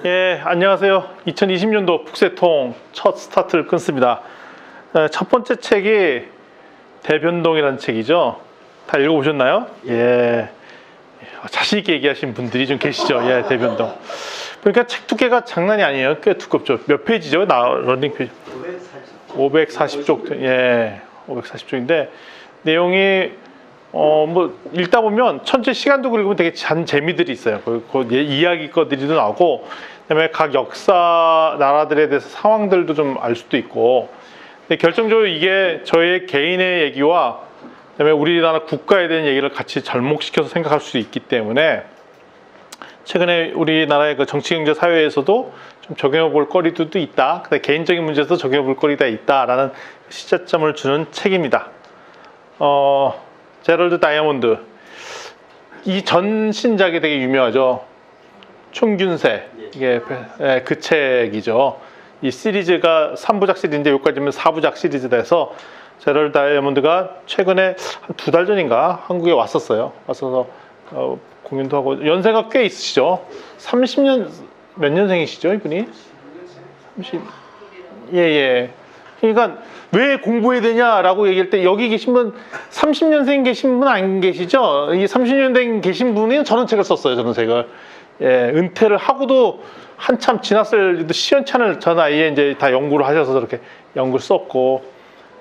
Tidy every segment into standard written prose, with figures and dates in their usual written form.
예, 안녕하세요. 2020년도 북새통 첫 스타트를 끊습니다. 첫 번째 책이 대변동이라는 책이죠. 다 읽어보셨나요? 예. 자신있게 얘기하신 분들이 좀 계시죠. 예, 대변동. 그러니까 책 두께가 장난이 아니에요. 꽤 두껍죠. 몇 페이지죠? 런닝 페이지. 540쪽. 예, 540쪽인데 내용이 읽다 보면 천재 시간도 그리고 되게 재미들이 있어요. 그 이야기 거들이도 나오고, 그다음에 각 역사 나라들에 대해서 상황들도 좀 알 수도 있고. 근데 결정적으로 이게 저의 개인의 얘기와 그다음에 우리나라 국가에 대한 얘기를 같이 접목시켜서 생각할 수 있기 때문에 최근에 우리나라의 그 정치, 경제, 사회에서도 좀 적용해 볼 거리도 있다. 근데 개인적인 문제에서 적용해 볼 거리가 있다라는 시작점을 주는 책입니다. 제럴드 다이아몬드, 이 전신작이 되게 유명하죠. 총균세, 이게 그 책이죠. 이 시리즈가 3부작 시리즈인데 여기까지는 4부작 시리즈다 해서 제럴드 다이아몬드가 최근에 한 2달 전인가 한국에 왔었어요. 왔어서 공연도 하고. 연세가 꽤 있으시죠. 30년 몇 년생이시죠, 이분이? 30. 예. 그러니까 왜 공부해야 되냐라고 얘기할 때 여기 계신 분 30년생 계신 분 안 계시죠? 이 30년생 계신 분이 저런 책을 썼어요. 저런 책을. 예, 은퇴를 하고도 한참 지났을 시원찮을 저 나이에 이제 다 연구를 하셔서 저렇게 연구를 썼고,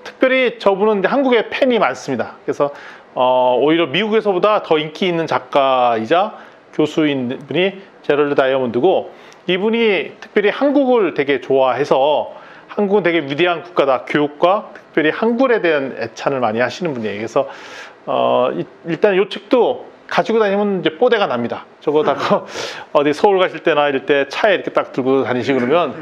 특별히 저분은 이제 한국에 팬이 많습니다. 그래서 오히려 미국에서보다 더 인기 있는 작가이자 교수인 분이 제럴드 다이아몬드고, 이분이 특별히 한국을 되게 좋아해서 한국은 되게 위대한 국가다. 교육과 특별히 한글에 대한 애찬을 많이 하시는 분이에요. 그래서 일단 이 책도 가지고 다니면 이제 뽀대가 납니다. 저거 다 어디 서울 가실 때나 이럴 때 차에 이렇게 딱 들고 다니시고 그러면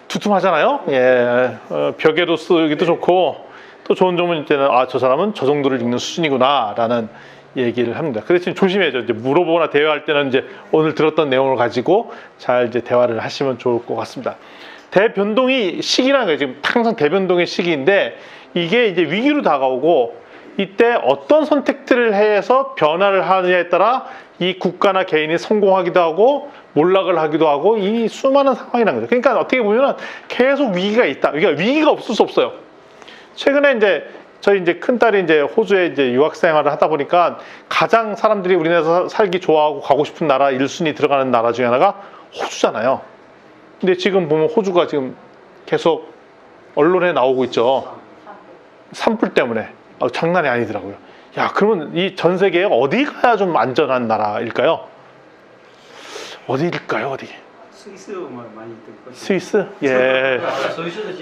두툼하잖아요. 예, 벽에도 쓰기도 좋고, 또 좋은 점은 이때는 저 사람은 저 정도를 읽는 수준이구나라는 얘기를 합니다. 그래서 지금 조심해야죠. 이제 물어보거나 대화할 때는 이제 오늘 들었던 내용을 가지고 잘 이제 대화를 하시면 좋을 것 같습니다. 대변동이 시기라는 거예요. 지금 항상 대변동의 시기인데 이게 이제 위기로 다가오고, 이때 어떤 선택들을 해서 변화를 하느냐에 따라 이 국가나 개인이 성공하기도 하고 몰락을 하기도 하고, 이 수많은 상황이라는 거죠. 그러니까 어떻게 보면 계속 위기가 있다. 그러니까 위기가 없을 수 없어요. 최근에 이제 저희 이제 큰 딸이 이제 호주에 이제 유학 생활을 하다 보니까 가장 사람들이 우리나라에서 살기 좋아하고 가고 싶은 나라 1순위 들어가는 나라 중에 하나가 호주잖아요. 근데 지금 보면 호주가 지금 계속 언론에 나오고 있죠. 산불 때문에. 장난이 아니더라고요. 야, 그러면 이 전 세계에 어디 가야 좀 안전한 나라일까요? 어디일까요, 어디? 스위스 많이 듣고. 스위스? 예.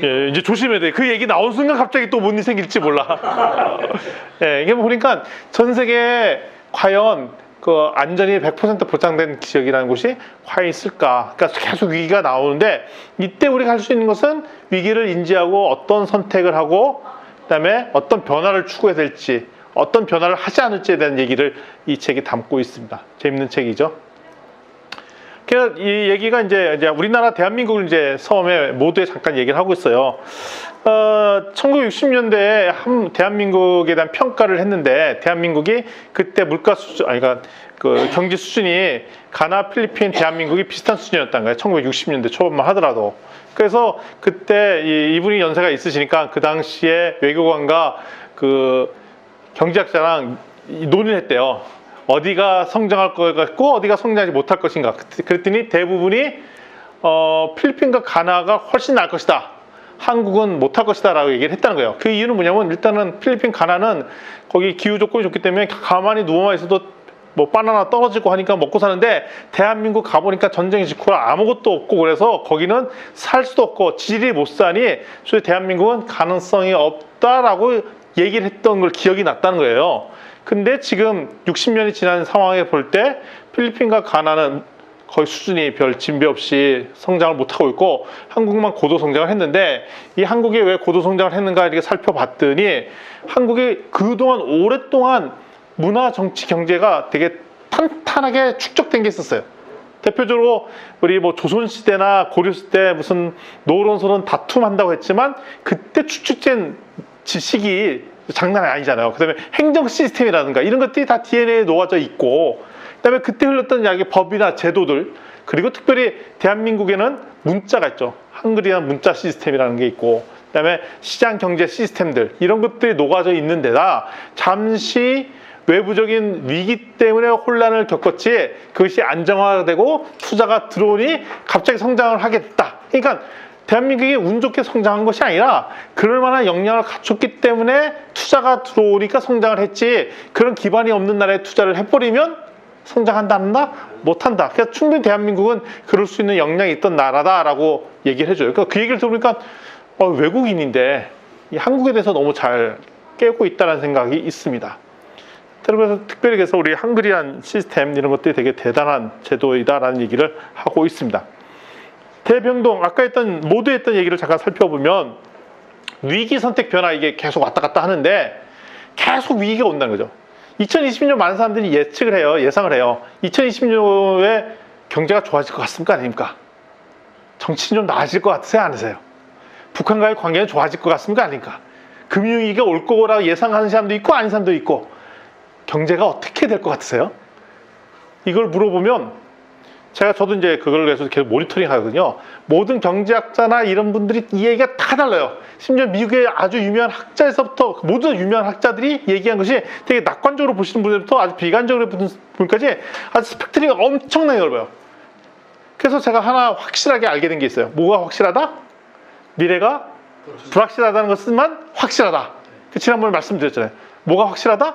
예, 이제 조심해야 돼. 그 얘기 나온 순간 갑자기 또 뭔 일이 생길지 몰라. 예, 이게 보니까 전 세계에 과연 그 안전이 100% 보장된 지역이라는 곳이 과연 있을까? 그러니까 계속 위기가 나오는데, 이때 우리가 할 수 있는 것은 위기를 인지하고 어떤 선택을 하고, 그다음에 어떤 변화를 추구해야 될지, 어떤 변화를 하지 않을지에 대한 얘기를 이 책이 담고 있습니다. 재밌는 책이죠. 그래서 이 얘기가 이제 우리나라 대한민국을 이제 처음에 모두에 잠깐 얘기를 하고 있어요. 1960년대에 대한민국에 대한 평가를 했는데, 대한민국이 그때 물가 수준, 그러니까 그 경제 수준이 가나, 필리핀, 대한민국이 비슷한 수준이었다는 거예요. 1960년대 초반만 하더라도. 그래서 그때 이분이 연세가 있으시니까 그 당시에 외교관과 그 경제학자랑 논의를 했대요. 어디가 성장할 것 같고 어디가 성장하지 못할 것인가. 그랬더니 대부분이 필리핀과 가나가 훨씬 나을 것이다, 한국은 못할 것이다 라고 얘기를 했다는 거예요. 그 이유는 뭐냐면, 일단은 필리핀, 가나는 거기 기후 조건이 좋기 때문에 가만히 누워만 있어도 뭐 바나나 떨어지고 하니까 먹고 사는데, 대한민국 가보니까 전쟁 직후라 아무것도 없고, 그래서 거기는 살 수도 없고 지질이 못 사니所以 대한민국은 가능성이 없다라고 얘기를 했던 걸 기억이 났다는 거예요. 근데 지금 60년이 지난 상황에 볼 때 필리핀과 가나는 거의 수준이 별 진배 없이 성장을 못하고 있고, 한국만 고도 성장을 했는데, 이 한국이 왜 고도 성장을 했는가 이렇게 살펴봤더니, 한국이 그동안 오랫동안 문화, 정치, 경제가 되게 탄탄하게 축적된 게 있었어요. 대표적으로 우리 뭐 조선시대나 고려시대 무슨 노론소론 다툼한다고 했지만, 그때 축적된 지식이 장난이 아니잖아요. 그 다음에 행정 시스템이라든가 이런 것들이 다 DNA에 놓아져 있고, 그 다음에 그때 흘렀던 법이나 제도들, 그리고 특별히 대한민국에는 문자가 있죠. 한글이란 문자 시스템이라는 게 있고, 그다음에 시장 경제 시스템들 이런 것들이 녹아져 있는 데다 잠시 외부적인 위기 때문에 혼란을 겪었지 그것이 안정화되고 투자가 들어오니 갑자기 성장을 하게 됐다. 그러니까 대한민국이 운 좋게 성장한 것이 아니라 그럴 만한 역량을 갖췄기 때문에 투자가 들어오니까 성장을 했지, 그런 기반이 없는 나라에 투자를 해버리면 성장한다 안 한다? 못한다. 그래서 충분히 대한민국은 그럴 수 있는 역량이 있던 나라다라고 얘기를 해줘요. 그러니까 그 얘기를 들으니까 외국인인데 이 한국에 대해서 너무 잘 깨고 있다는 생각이 있습니다. 그래서 특별히 그래서 우리 한글이란 시스템 이런 것들이 되게 대단한 제도이다라는 얘기를 하고 있습니다. 대변동, 아까 모두 했던 얘기를 잠깐 살펴보면 위기 선택 변화 이게 계속 왔다 갔다 하는데 계속 위기가 온다는 거죠. 2020년 많은 사람들이 예측을 해요. 예상을 해요. 2020년에 경제가 좋아질 것 같습니까? 아닙니까? 정치는 좀 나아질 것 같으세요? 아니세요? 북한과의 관계는 좋아질 것 같습니까? 아닙니까? 금융위기가 올 거라고 예상하는 사람도 있고 아닌 사람도 있고, 경제가 어떻게 될 것 같으세요? 이걸 물어보면 저도 이제 그걸 위해서 계속 모니터링 하거든요. 모든 경제학자나 이런 분들이 이 얘기가 다 달라요. 심지어 미국의 아주 유명한 학자에서부터 모든 유명한 학자들이 얘기한 것이 되게 낙관적으로 보시는 분들부터 아주 비관적으로 보는 분까지 아주 스펙트럼이 엄청나게 넓어요. 그래서 제가 하나 확실하게 알게 된 게 있어요. 뭐가 확실하다? 미래가 불확실하다는 것만 확실하다. 지난번에 말씀드렸잖아요. 뭐가 확실하다?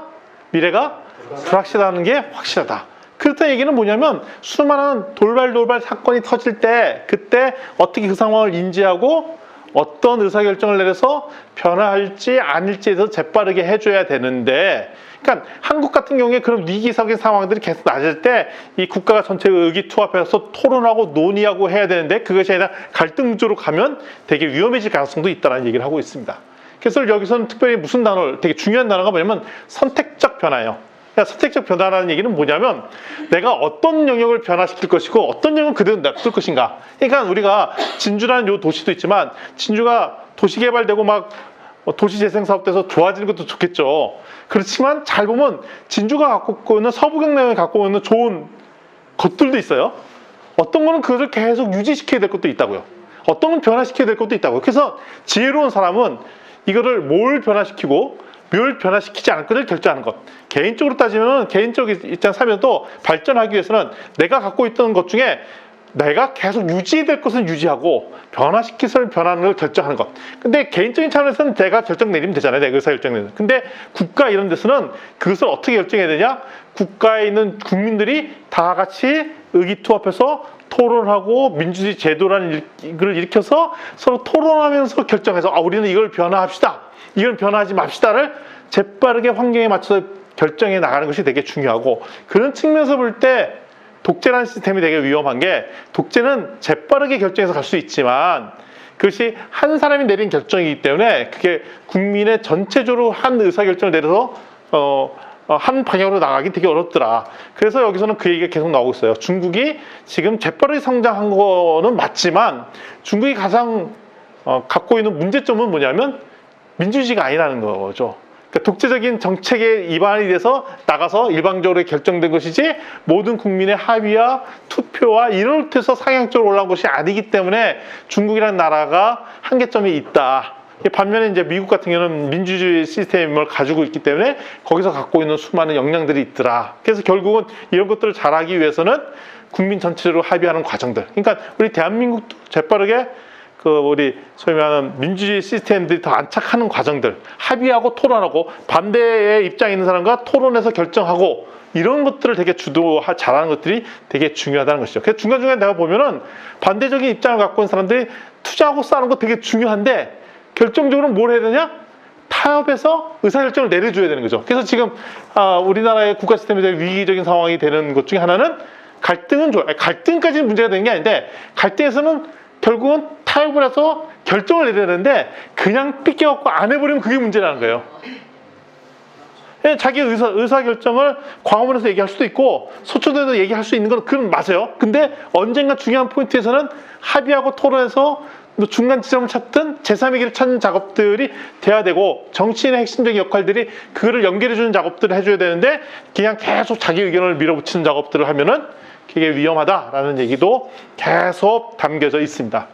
미래가 불확실하다는 게 확실하다. 그렇다는 얘기는 뭐냐면 수많은 돌발 사건이 터질 때 그때 어떻게 그 상황을 인지하고 어떤 의사결정을 내려서 변화할지 아닐지에 대해서 재빠르게 해줘야 되는데, 그러니까 한국 같은 경우에 그런 위기적인 상황들이 계속 낮을 때 이 국가가 전체 의기투합해서 토론하고 논의하고 해야 되는데 그것이 아니라 갈등 구조로 가면 되게 위험해질 가능성도 있다는 얘기를 하고 있습니다. 그래서 여기서는 특별히 무슨 단어를, 되게 중요한 단어가 뭐냐면 선택적 변화예요. 그러니까 선택적 변화라는 얘기는 뭐냐면 내가 어떤 영역을 변화시킬 것이고 어떤 영역은 그대로 놔둘 것인가. 그러니까 우리가 진주라는 요 도시도 있지만 진주가 도시 개발되고 막 도시재생사업돼서 좋아지는 것도 좋겠죠. 그렇지만 잘 보면 진주가 갖고 있는 서부 경남이 갖고 있는 좋은 것들도 있어요. 어떤 거는 그것을 계속 유지시켜야 될 것도 있다고요. 어떤 건 변화시켜야 될 것도 있다고요. 그래서 지혜로운 사람은 이거를 뭘 변화시키고 뭘 변화시키지 않을 것을 결정하는 것. 개인적으로 따지면 개인적 입장 살면서도 발전하기 위해서는 내가 갖고 있던 것 중에 내가 계속 유지될 것은 유지하고 변화시키서는 변하는 걸 결정하는 것. 근데 개인적인 차원에서는 내가 결정 내리면 되잖아요. 내가 의사결정 내리면. 근데 국가 이런 데서는 그것을 어떻게 결정해야 되냐? 국가에 있는 국민들이 다 같이 의기투합해서 토론하고 민주주의 제도라는 걸 일으켜서 서로 토론하면서 결정해서 우리는 이걸 변화합시다. 이건 변화하지 맙시다를 재빠르게 환경에 맞춰서 결정해 나가는 것이 되게 중요하고, 그런 측면에서 볼 때 독재라는 시스템이 되게 위험한 게, 독재는 재빠르게 결정해서 갈 수 있지만 그것이 한 사람이 내린 결정이기 때문에 그게 국민의 전체적으로 한 의사결정을 내려서 한 방향으로 나가기 되게 어렵더라. 그래서 여기서는 그 얘기가 계속 나오고 있어요. 중국이 지금 재빠르게 성장한 거는 맞지만 중국이 가장 갖고 있는 문제점은 뭐냐면 민주주의가 아니라는 거죠. 그러니까 독재적인 정책에 입안이 돼서 나가서 일방적으로 결정된 것이지 모든 국민의 합의와 투표와 이런 뜻에서 상향적으로 올라온 것이 아니기 때문에 중국이라는 나라가 한계점이 있다. 반면에 이제 미국 같은 경우는 민주주의 시스템을 가지고 있기 때문에 거기서 갖고 있는 수많은 역량들이 있더라. 그래서 결국은 이런 것들을 잘하기 위해서는 국민 전체적으로 합의하는 과정들. 그러니까 우리 대한민국도 재빠르게 우리 소위 말하는 민주주의 시스템들이 더 안착하는 과정들, 합의하고 토론하고 반대의 입장에 있는 사람과 토론해서 결정하고 이런 것들을 되게 잘하는 것들이 되게 중요하다는 것이죠. 그래서 중간중간에 내가 보면은 반대적인 입장을 갖고 있는 사람들이 투자하고 싸우는 거 되게 중요한데 결정적으로 뭘 해야 되냐? 타협해서 의사결정을 내려줘야 되는 거죠. 그래서 지금 우리나라의 국가 시스템이 되게 위기적인 상황이 되는 것 중에 하나는 갈등은 좋아요. 갈등까지는 문제가 되는 게 아닌데 결국은 타협을 해서 결정을 내려야 되는데 그냥 삐껴갖고 안 해버리면 그게 문제라는 거예요. 자기 의사결정을 광화문에서 얘기할 수도 있고 서초동에서 얘기할 수 있는 건 그건 맞아요. 근데 언젠가 중요한 포인트에서는 합의하고 토론해서 중간 지점을 찾든 제3의 길을 찾는 작업들이 돼야 되고, 정치인의 핵심적인 역할들이 그거를 연결해주는 작업들을 해줘야 되는데 그냥 계속 자기 의견을 밀어붙이는 작업들을 하면은 그게 위험하다라는 얘기도 계속 담겨져 있습니다.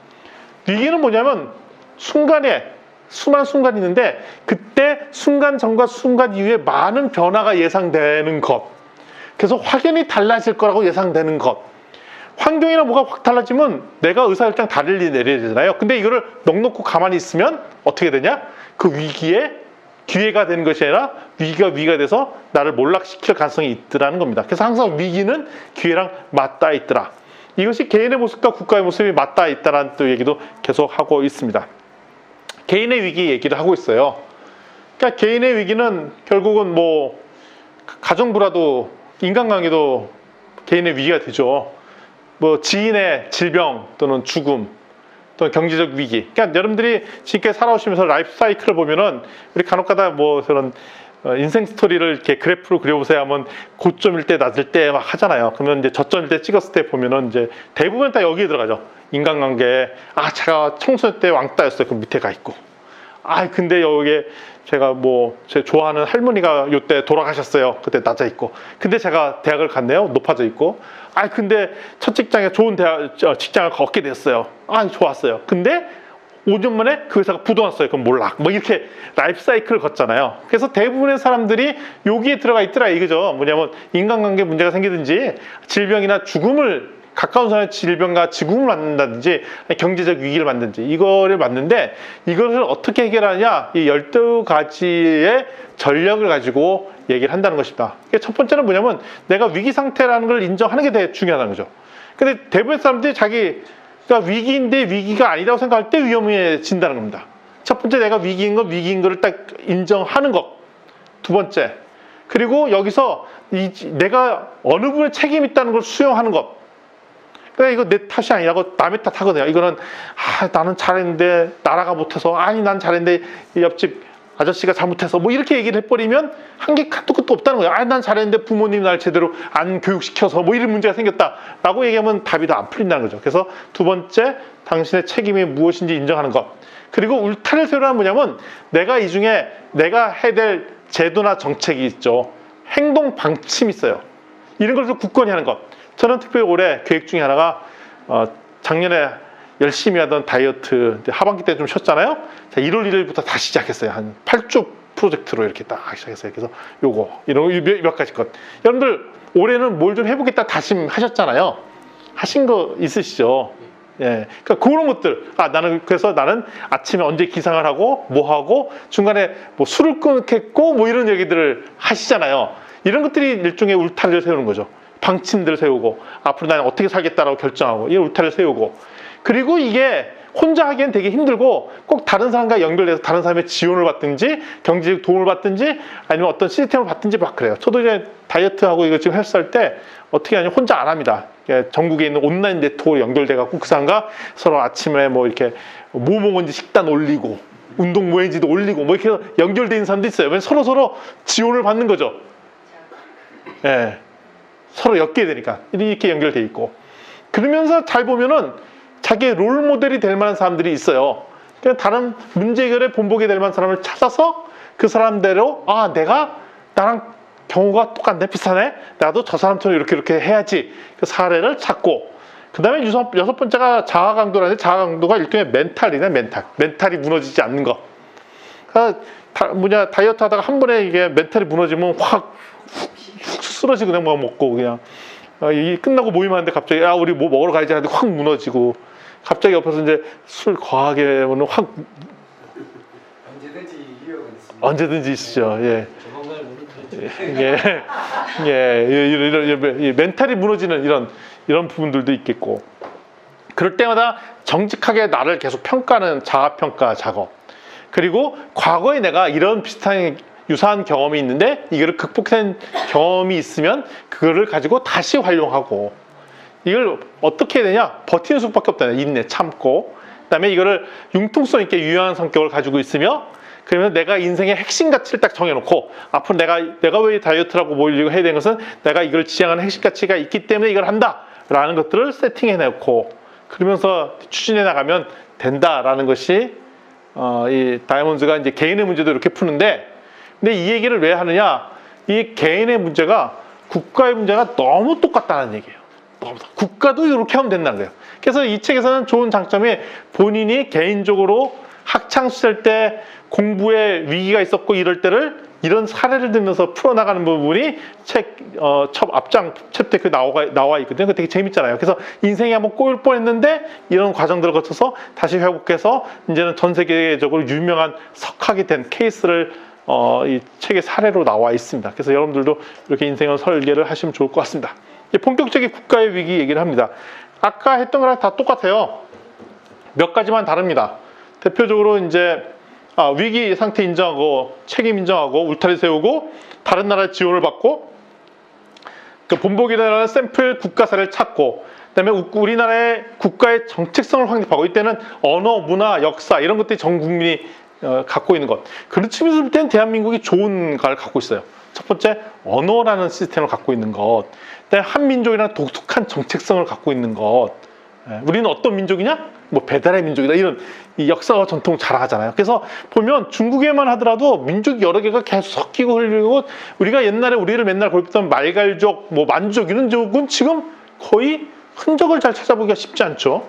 위기는 뭐냐면 순간에 수많은 순간이 있는데 그때 순간 전과 순간 이후에 많은 변화가 예상되는 것, 그래서 확연히 달라질 거라고 예상되는 것. 환경이나 뭐가 확 달라지면 내가 의사결정 다를 일이 내려야 되잖아요. 근데 이거를 넋놓고 가만히 있으면 어떻게 되냐? 그 위기에 기회가 되는 것이 아니라 위기가 돼서 나를 몰락시킬 가능성이 있더라는 겁니다. 그래서 항상 위기는 기회랑 맞닿아 있더라. 이것이 개인의 모습과 국가의 모습이 맞닿아 있다는 또 얘기도 계속 하고 있습니다. 개인의 위기 얘기를 하고 있어요. 그러니까 개인의 위기는 결국은 뭐 가정부라도 인간관계도 개인의 위기가 되죠. 뭐 지인의 질병 또는 죽음 또는 경제적 위기. 그러니까 여러분들이 지금까지 살아오시면서 라이프 사이클을 보면은 우리 간혹가다 뭐 그런 인생 스토리를 이렇게 그래프로 그려보세요 하면 고점일 때 낮을 때 막 하잖아요. 그러면 이제 저점일 때 찍었을 때 보면은 이제 대부분 다 여기에 들어가죠. 인간관계. 아, 제가 청소년 때 왕따였어요. 그 밑에 가 있고. 아, 근데 여기에 제가 뭐 제 좋아하는 할머니가 요때 돌아가셨어요. 그때 낮아 있고. 근데 제가 대학을 갔네요. 높아져 있고. 아, 근데 첫 직장에 좋은 직장을 얻게 됐어요. 아, 좋았어요. 근데 5년 만에 그 회사가 부도났어요. 그럼 몰락. 뭐 이렇게 라이프 사이클을 걷잖아요. 그래서 대부분의 사람들이 여기에 들어가 있더라 이거죠. 뭐냐면 인간관계 문제가 생기든지 질병이나 죽음을 가까운 사람의 질병과 죽음을 맞는다든지 경제적 위기를 맞는지 이거를 맞는데 이것을 어떻게 해결하냐 이 12가지의 전략을 가지고 얘기를 한다는 것입니다. 첫 번째는 뭐냐면 내가 위기 상태라는 걸 인정하는 게 되게 중요하다는 거죠. 근데 대부분의 사람들이 자기가 위기인데 위기가 아니라고 생각할 때 위험해진다는 겁니다. 첫 번째 내가 위기인 거를 딱 인정하는 것. 두 번째 그리고 여기서 내가 어느 부분에 책임이 있다는 걸 수용하는 것. 그러니까 이거 내 탓이 아니라고 남의 탓 하거든요. 이거는 나는 잘했는데 나라가 못해서 아니 난 잘했는데 옆집 아저씨가 잘못해서 뭐 이렇게 얘기를 해버리면 한 개 칸도 끝도 없다는 거예요. 난 잘했는데 부모님이 날 제대로 안 교육시켜서 뭐 이런 문제가 생겼다라고 얘기하면 답이 더 안 풀린다는 거죠. 그래서 두 번째 당신의 책임이 무엇인지 인정하는 것. 그리고 울타리를 세우라는 뭐냐면 내가 이 중에 내가 해야 될 제도나 정책이 있죠. 행동 방침이 있어요. 이런 것을 굳건히 하는 것. 저는 특별히 올해 계획 중에 하나가 작년에 열심히 하던 다이어트 하반기 때 좀 쉬었잖아요. 자, 1월 1일부터 다시 시작했어요. 한 8주 프로젝트로 이렇게 딱 시작했어요. 그래서 요거 이런 몇 가지 것. 여러분들 올해는 뭘 좀 해보겠다 다짐하셨잖아요. 하신 거 있으시죠? 예, 그러니까 그런 것들. 그래서 나는 아침에 언제 기상을 하고 뭐 하고 중간에 뭐 술을 끊겠고 뭐 이런 얘기들을 하시잖아요. 이런 것들이 일종의 울타리를 세우는 거죠. 방침들을 세우고 앞으로 나는 어떻게 살겠다라고 결정하고 이 울타리를 세우고 그리고 이게 혼자 하기엔 되게 힘들고 꼭 다른 사람과 연결돼서 다른 사람의 지원을 받든지 경제적 도움을 받든지 아니면 어떤 시스템을 받든지 막 그래요. 저도 이제 다이어트하고 이거 지금 헬스할 때 어떻게 하냐면 혼자 안 합니다. 전국에 있는 온라인 네트워크로 연결돼 갖고 그 사람과 서로 아침에 뭐 이렇게 뭐 먹은지 식단 올리고 운동 뭐 했는지도 올리고 뭐 이렇게 연결돼 있는 사람도 있어요. 왜냐면 서로 지원을 받는 거죠. 예. 서로 엮게 되니까 이렇게 연결돼 있고 그러면서 잘 보면은 자기의 롤 모델이 될 만한 사람들이 있어요. 그냥 다른 문제 해결에 본보게 될 만한 사람을 찾아서 그 사람대로 내가 나랑 경우가 똑같네 비슷하네 나도 저 사람처럼 이렇게 해야지 그 사례를 찾고 그 다음에 여섯 번째가 자아 강도라는데 자아 강도가 일종의 멘탈이네 멘탈이 무너지지 않는 거. 그러니까 다이어트 하다가 한 번에 이게 멘탈이 무너지면 확 쓰러지고 그냥 뭐 먹고 그냥 끝나고 모임하는데 갑자기 우리 뭐 먹으러 가야지 하는데 확 무너지고 갑자기 옆에서 이제 술 과하게 하면 확 언제든지 유혹은 있습니다. 언제든지 있으죠. 예. 조만간 이런 멘탈이 무너지는 이런 부분들도 있겠고 그럴 때마다 정직하게 나를 계속 평가하는 자아평가 작업 그리고 과거에 내가 이런 비슷한 유사한 경험이 있는데 이거를 극복한 경험이 있으면 그거를 가지고 다시 활용하고 이걸 어떻게 해야 되냐? 버티는 수밖에 없다. 인내, 참고 그 다음에 이거를 융통성 있게 유연한 성격을 가지고 있으며 그러면 내가 인생의 핵심 가치를 딱 정해놓고 앞으로 내가 왜 다이어트라고 뭐 이거 해야 되는 것은 내가 이걸 지향하는 핵심 가치가 있기 때문에 이걸 한다 라는 것들을 세팅해놓고 그러면서 추진해 나가면 된다라는 것이 이 다이아몬드가 이제 개인의 문제도 이렇게 푸는데 근데 이 얘기를 왜 하느냐? 이 개인의 문제가 국가의 문제가 너무 똑같다는 얘기예요. 국가도 이렇게 하면 된다는 거예요. 그래서 이 책에서는 좋은 장점이 본인이 개인적으로 학창 시절 때 공부에 위기가 있었고 이럴 때를 이런 사례를 들면서 풀어나가는 부분이 책 첫 앞장 챕터에 나와 있거든요. 그거 되게 재밌잖아요. 그래서 인생이 한번 꼬일 뻔했는데 이런 과정들을 거쳐서 다시 회복해서 이제는 전 세계적으로 유명한 석학이 된 케이스를 이 책의 사례로 나와 있습니다. 그래서 여러분들도 이렇게 인생을 설계를 하시면 좋을 것 같습니다. 본격적인 국가의 위기 얘기를 합니다. 아까 했던 거랑 다 똑같아요. 몇 가지만 다릅니다. 대표적으로 이제 위기 상태 인정하고 책임 인정하고 울타리 세우고 다른 나라의 지원을 받고 그 본보기라는 샘플 국가사를 찾고 그다음에 우리나라의 국가의 정체성을 확립하고 이때는 언어, 문화, 역사 이런 것들이 전 국민이 갖고 있는 것. 그런 측면에서 볼 때는 대한민국이 좋은 걸 갖고 있어요. 첫 번째 언어라는 시스템을 갖고 있는 것. 그다음에 한 민족이라는 독특한 정체성을 갖고 있는 것. 우리는 어떤 민족이냐? 뭐 배달의 민족이다 이런 이 역사와 전통 자랑하잖아요. 그래서 보면 중국에만 하더라도 민족이 여러 개가 계속 섞이고 흘리고 우리가 옛날에 우리를 맨날 골랐던 말갈족, 뭐 만족 이런 쪽은 지금 거의 흔적을 잘 찾아보기가 쉽지 않죠.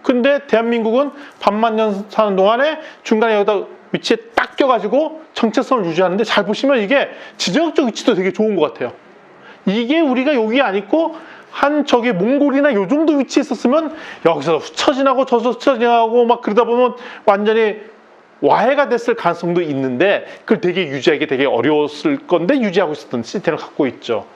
근데 대한민국은 반만 년 사는 동안에 중간에 여기다 위치에 딱 껴가지고 정체성을 유지하는데 잘 보시면 이게 지정학적 위치도 되게 좋은 것 같아요. 이게 우리가 여기 안 있고 한 저기 몽골이나 요 정도 위치에 있었으면 여기서 후처진하고 저기서 후처진하고 막 그러다 보면 완전히 와해가 됐을 가능성도 있는데 그걸 되게 유지하기 되게 어려웠을 건데 유지하고 있었던 시스템을 갖고 있죠.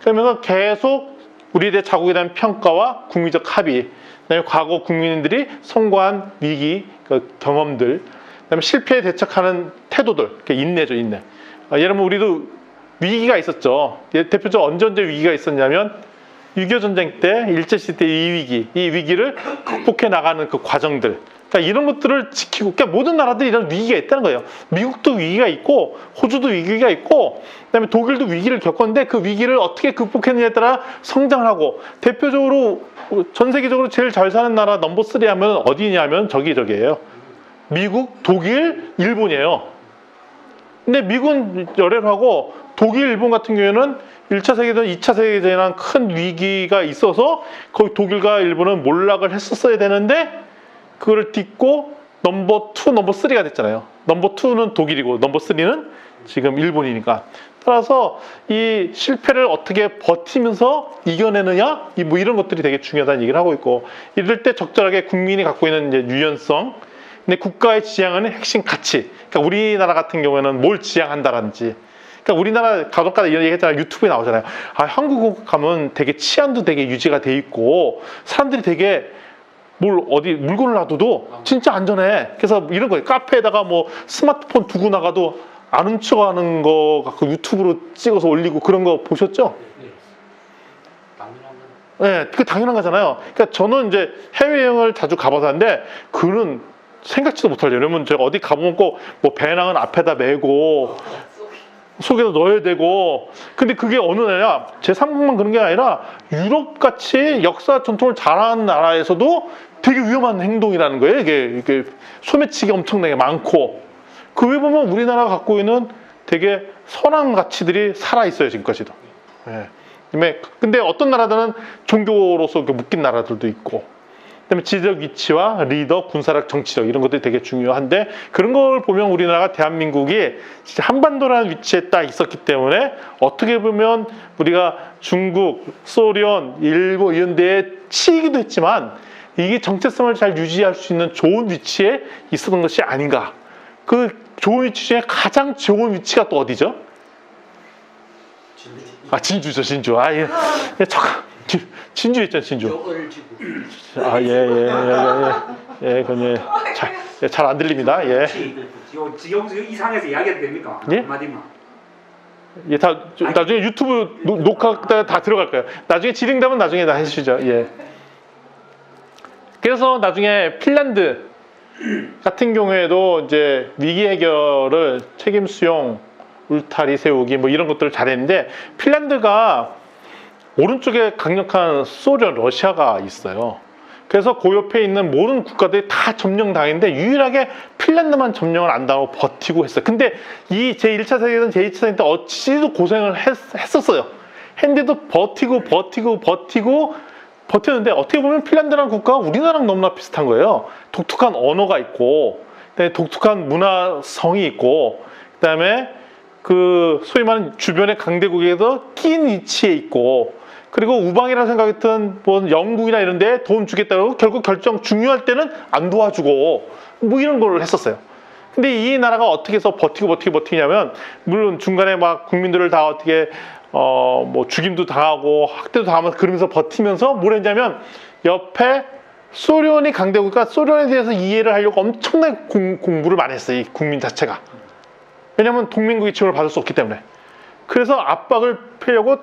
그러면서 계속 우리에 대해 자국에 대한 평가와 국민적 합의, 그다음에 과거 국민들이 성공한 위기 그 경험들, 그다음에 실패에 대처하는 태도들, 인내죠, 인내. 예를 들면 우리도 위기가 있었죠. 대표적으로 언제 위기가 있었냐면 6.25 전쟁 때, 일제시대 때 이 위기를 극복해 나가는 그 과정들. 그러니까 이런 것들을 지키고, 그러니까 모든 나라들이 이런 위기가 있다는 거예요. 미국도 위기가 있고, 호주도 위기가 있고, 그다음에 독일도 위기를 겪었는데 그 위기를 어떻게 극복했느냐에 따라 성장을 하고, 대표적으로 전 세계적으로 제일 잘 사는 나라 넘버 3 하면 어디냐면 저기예요. 미국, 독일, 일본이에요. 근데 미국은 열애를 하고 독일, 일본 같은 경우에는 1차 세계대전, 2차 세계대전이라는 큰 위기가 있어서 거기 독일과 일본은 몰락을 했었어야 되는데 그거를 딛고 넘버 2, 넘버 3가 됐잖아요. 넘버 2는 독일이고 넘버 3는 지금 일본이니까. 따라서 이 실패를 어떻게 버티면서 이겨내느냐 뭐 이런 것들이 되게 중요하다는 얘기를 하고 있고 이럴 때 적절하게 국민이 갖고 있는 이제 유연성 근데 국가의 지향하는 핵심 가치 그러니까 우리나라 같은 경우에는 뭘 지향한다라든지 그러니까 우리나라 가족가다 이런 얘기 했잖아요. 유튜브에 나오잖아요. 한국 가면 되게 치안도 되게 유지가 돼 있고 사람들이 되게 어디 물건을 놔둬도 진짜 안전해. 그래서 이런 거예요. 카페에다가 뭐 스마트폰 두고 나가도 안 훔쳐가는 거 갖고 유튜브로 찍어서 올리고 그런 거 보셨죠? 네, 그 당연한 거잖아요. 그러니까 저는 이제 해외여행을 자주 가봐서 하는데 그는 생각지도 못할 일. 왜냐면 제가 어디 가보면 꼭 뭐 배낭은 앞에다 메고 속에다 넣어야 되고 근데 그게 어느 나라냐 제3국만 그런 게 아니라 유럽같이 역사 전통을 잘하는 나라에서도 되게 위험한 행동이라는 거예요. 이게 소매치기 엄청나게 많고 그 외에 보면 우리나라가 갖고 있는 되게 선한 가치들이 살아있어요. 지금까지도. 네. 근데 어떤 나라들은 종교로서 묶인 나라들도 있고 그다음에 지리적 위치와 리더, 군사력, 정치력 이런 것들이 되게 중요한데 그런 걸 보면 우리나라가 대한민국이 진짜 한반도라는 위치에 딱 있었기 때문에 어떻게 보면 우리가 중국, 소련, 일본 이런 데에 치이기도 했지만 이게 정체성을 잘 유지할 수 있는 좋은 위치에 있었던 것이 아닌가. 그 좋은 위치 중에 가장 좋은 위치가 또 어디죠? 진주죠, 진주. 진주 있잖아, 진주. 잘 안 들립니다. 예. 지금 이상해서 이야기해도 됩니까? 예? 한마디만. 예, 나중에 유튜브 녹화 다 들어갈 거예요. 나중에 진행되면 나중에 다 해주시죠. 예. 그래서 나중에 핀란드 같은 경우에도 이제 위기 해결을 책임 수용, 울타리 세우기 뭐 이런 것들을 잘했는데 핀란드가 오른쪽에 강력한 소련, 러시아가 있어요. 그래서 그 옆에 있는 모든 국가들이 다 점령당했는데 유일하게 핀란드만 점령을 안 당하고 버티고 했어요. 근데 이 제1차 세계대전, 제2차 세계대전 때 어찌도 고생을 했었어요. 했는데도 버텼는데 어떻게 보면 핀란드라는 국가가 우리나라랑 너무나 비슷한 거예요. 독특한 언어가 있고, 그다음에 독특한 문화성이 있고, 그다음에 그 소위 말하는 주변의 강대국에서 낀 위치에 있고, 그리고 우방이라 생각했던 뭐 영국이나 이런 데 돈 주겠다고 결국 결정 중요할 때는 안 도와주고 뭐 이런 걸 했었어요. 근데 이 나라가 어떻게 해서 버티냐면, 물론 중간에 막 국민들을 다 어떻게 뭐 죽임도 당하고 학대도 당하면서 그러면서 버티면서 뭘 했냐면, 옆에 소련이 강대국이니까 소련에 대해서 이해를 하려고 엄청나게 공부를 많이 했어요. 이 국민 자체가. 왜냐하면 동맹국의 지원을 받을 수 없기 때문에. 그래서 압박을 펴려고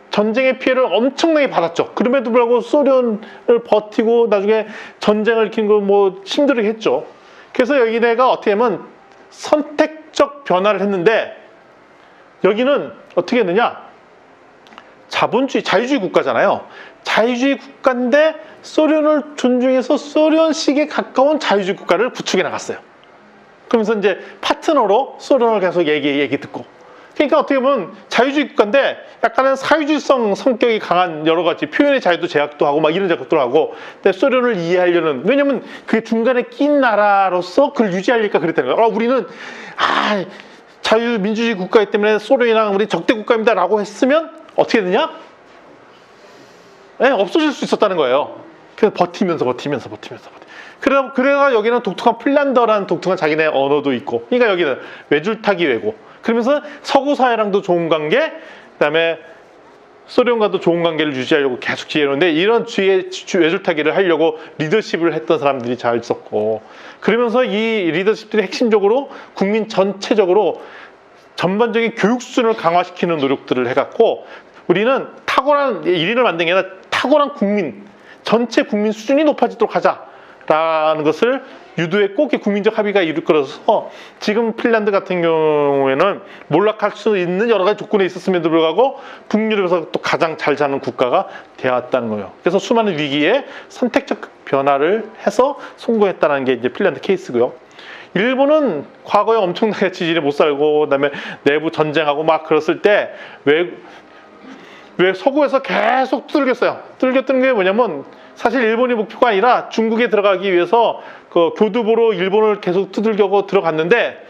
전쟁의 피해를 엄청나게 받았죠. 그럼에도 불구하고 소련을 버티고 나중에 전쟁을 일으킨 거 뭐 힘들게 했죠. 그래서 여기네가 어떻게 하면 선택적 변화를 했는데, 여기는 어떻게 했느냐, 자본주의, 자유주의 국가잖아요. 자유주의 국가인데 소련을 존중해서 소련식에 가까운 자유주의 국가를 구축해 나갔어요. 그러면서 이제 파트너로 소련을 계속 얘기 듣고. 그러니까 어떻게 보면 자유주의 국가인데 약간은 사회주의성 성격이 강한 여러 가지 표현의 자유도 제약도 하고 막 이런 작업도 하고, 근데 소련을 이해하려는, 왜냐면 그 중간에 낀 나라로서 그걸 유지하려니까 그랬다는 거예요. 우리는 자유민주주의 국가이기 때문에 소련이랑 우리 적대 국가입니다 라고 했으면 어떻게 되냐? 네, 없어질 수 있었다는 거예요. 그래서 버티면서. 그래가 여기는 독특한 핀란드라는 독특한 자기네 언어도 있고, 그러니까 여기는 외줄타기 외고, 그러면서 서구 사회랑도 좋은 관계, 그다음에 소련과도 좋은 관계를 유지하려고 계속 지혜로운데, 이런 외줄타기를 하려고 리더십을 했던 사람들이 잘 있었고, 그러면서 이 리더십들이 핵심적으로 국민 전체적으로 전반적인 교육 수준을 강화시키는 노력들을 해갖고, 우리는 탁월한 1인을 만든 게 아니라 탁월한 국민, 전체 국민 수준이 높아지도록 하자라는 것을 유도했고, 그게 국민적 합의가 이끌어서 지금 핀란드 같은 경우에는 몰락할 수 있는 여러 가지 조건에 있었음에도 불구하고 북유럽에서 또 가장 잘 사는 국가가 되었다는 거예요. 그래서 수많은 위기에 선택적 변화를 해서 성공했다는 게 이제 핀란드 케이스고요. 일본은 과거에 엄청나게 지지를 못 살고, 그다음에 내부 전쟁하고 막 그랬을 때 왜 서구에서 계속 두들겼어요. 두들겼던 게 뭐냐면, 사실 일본이 목표가 아니라 중국에 들어가기 위해서 그 교두보로 일본을 계속 두들겨고 들어갔는데,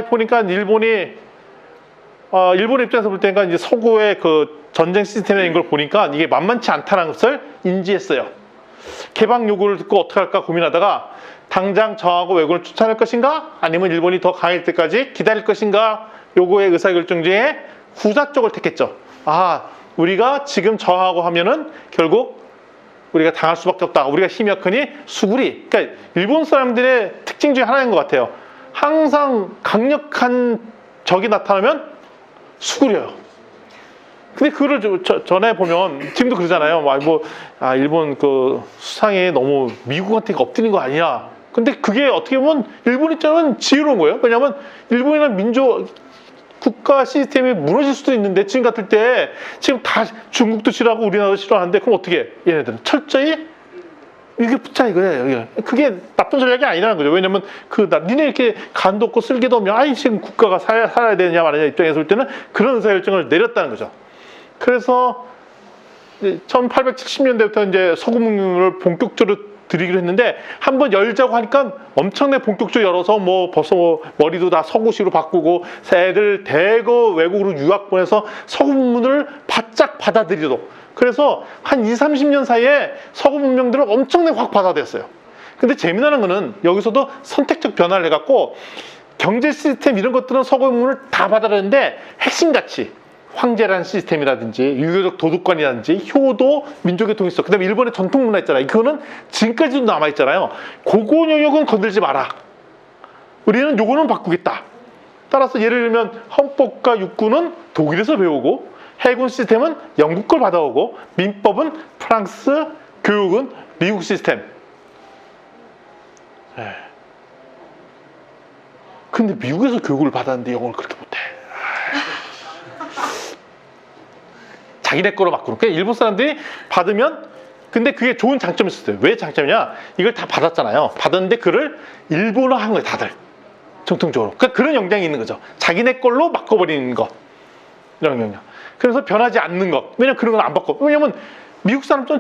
보니까 일본의 입장에서 볼 때니까 이제 서구의 그 전쟁 시스템인 걸 보니까 이게 만만치 않다는 것을 인지했어요. 개방 요구를 듣고 어떻게 할까 고민하다가, 당장 저항하고 왜군을 추천할 것인가, 아니면 일본이 더 강할 때까지 기다릴 것인가, 요거의 의사결정 중에 후자 쪽을 택했죠. 우리가 지금 저항하고 하면은 결국 우리가 당할 수밖에 없다. 우리가 힘이 약하니 수구리. 그러니까 일본 사람들의 특징 중에 하나인 것 같아요. 항상 강력한 적이 나타나면 수구려요. 근데 그거를 전에 보면 지금도 그러잖아요. 일본 그 수상이 너무 미국한테 엎드린 거 아니냐. 근데 그게 어떻게 보면 일본 입장은 지혜로운 거예요. 왜냐하면 일본이라는 국가 시스템이 무너질 수도 있는데, 지금 같을 때 지금 다 중국도 싫어하고 우리나라도 싫어하는데, 그럼 어떻게 해? 얘네들은 철저히 이게 붙자 이거예요. 그게 나쁜 전략이 아니라는 거죠. 왜냐면 니네 이렇게 간도 없고 쓸개도 없냐, 지금 국가가 살아야 되느냐 말느냐 입장에서 볼 때는 그런 의사결정을 내렸다는 거죠. 그래서 1870년대부터 이제 서구문명을 본격적으로 들이기로 했는데, 한번 열자고 하니까 엄청나게 본격적으로 열어서 벌써 머리도 다 서구식으로 바꾸고, 애들 대거 외국으로 유학 보내서 서구 문명을 바짝 받아들이도록. 그래서 한 20-30년 사이에 서구 문명들을 엄청나게 확 받아들였어요. 근데 재미나는 거는 여기서도 선택적 변화를 해갖고, 경제 시스템 이런 것들은 서구 문명을 다 받아들였는데, 핵심 가치, 황제라는 시스템이라든지 유교적 도덕관이라든지 효도, 민족의 통일성, 그 다음에 일본의 전통 문화 있잖아요. 그거는 지금까지도 남아있잖아요. 그거 영역은 건들지 마라. 우리는 요거는 바꾸겠다. 따라서 예를 들면 헌법과 육군은 독일에서 배우고, 해군 시스템은 영국 걸 받아오고, 민법은 프랑스, 교육은 미국 시스템. 근데 미국에서 교육을 받았는데 영어를 그렇게 못해. 자기네 거로 바꾸는. 그러니까 일본 사람들이 받으면, 근데 그게 좋은 장점이 있었어요. 왜 장점이냐? 이걸 다 받았잖아요. 받았는데 그를 일본어 한 거예요, 다들. 정통적으로. 그러니까 그런 영향이 있는 거죠. 자기네 걸로 바꿔버리는 거. 이런 영향. 그래서 변하지 않는 것. 왜냐면 그런 건 안 바꿔. 왜냐면 미국 사람 좀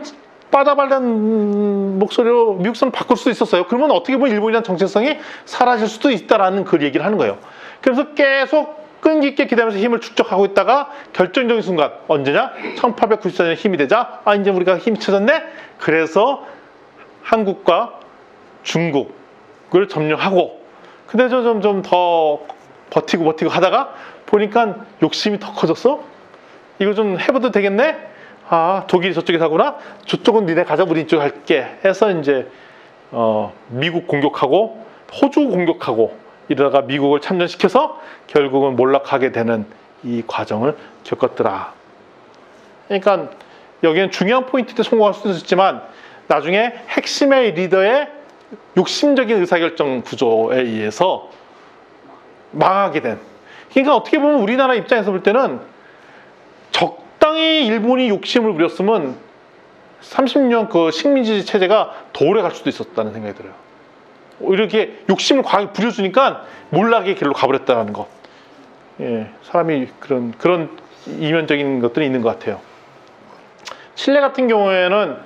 빠다발란 목소리로 미국 사람 바꿀 수도 있었어요. 그러면 어떻게 보면 일본이라는 정체성이 사라질 수도 있다라는 그 얘기를 하는 거예요. 그래서 계속 끈기 있게 기다리면서 힘을 축적하고 있다가 결정적인 순간 언제냐? 1894년에 힘이 되자 이제 우리가 힘이 쳐졌네? 그래서 한국과 중국을 점령하고 근데 좀 더 버티고 하다가 보니까 욕심이 더 커졌어? 이거 좀 해봐도 되겠네? 독일이 저쪽에 사구나? 저쪽은 니네 가자, 우리 이쪽 할게 해서 이제 미국 공격하고 호주 공격하고 이러다가 미국을 참전시켜서 결국은 몰락하게 되는 이 과정을 겪었더라. 그러니까 여기는 중요한 포인트 때 성공할 수도 있지만 나중에 핵심의 리더의 욕심적인 의사결정 구조에 의해서 망하게 된. 그러니까 어떻게 보면 우리나라 입장에서 볼 때는 적당히 일본이 욕심을 부렸으면 30년 그 식민지 체제가 더 오래 갈 수도 있었다는 생각이 들어요. 이렇게 욕심을 과하게 부려주니까 몰락의 길로 가버렸다는 것. 예, 사람이 그런 이면적인 것들이 있는 것 같아요. 칠레 같은 경우에는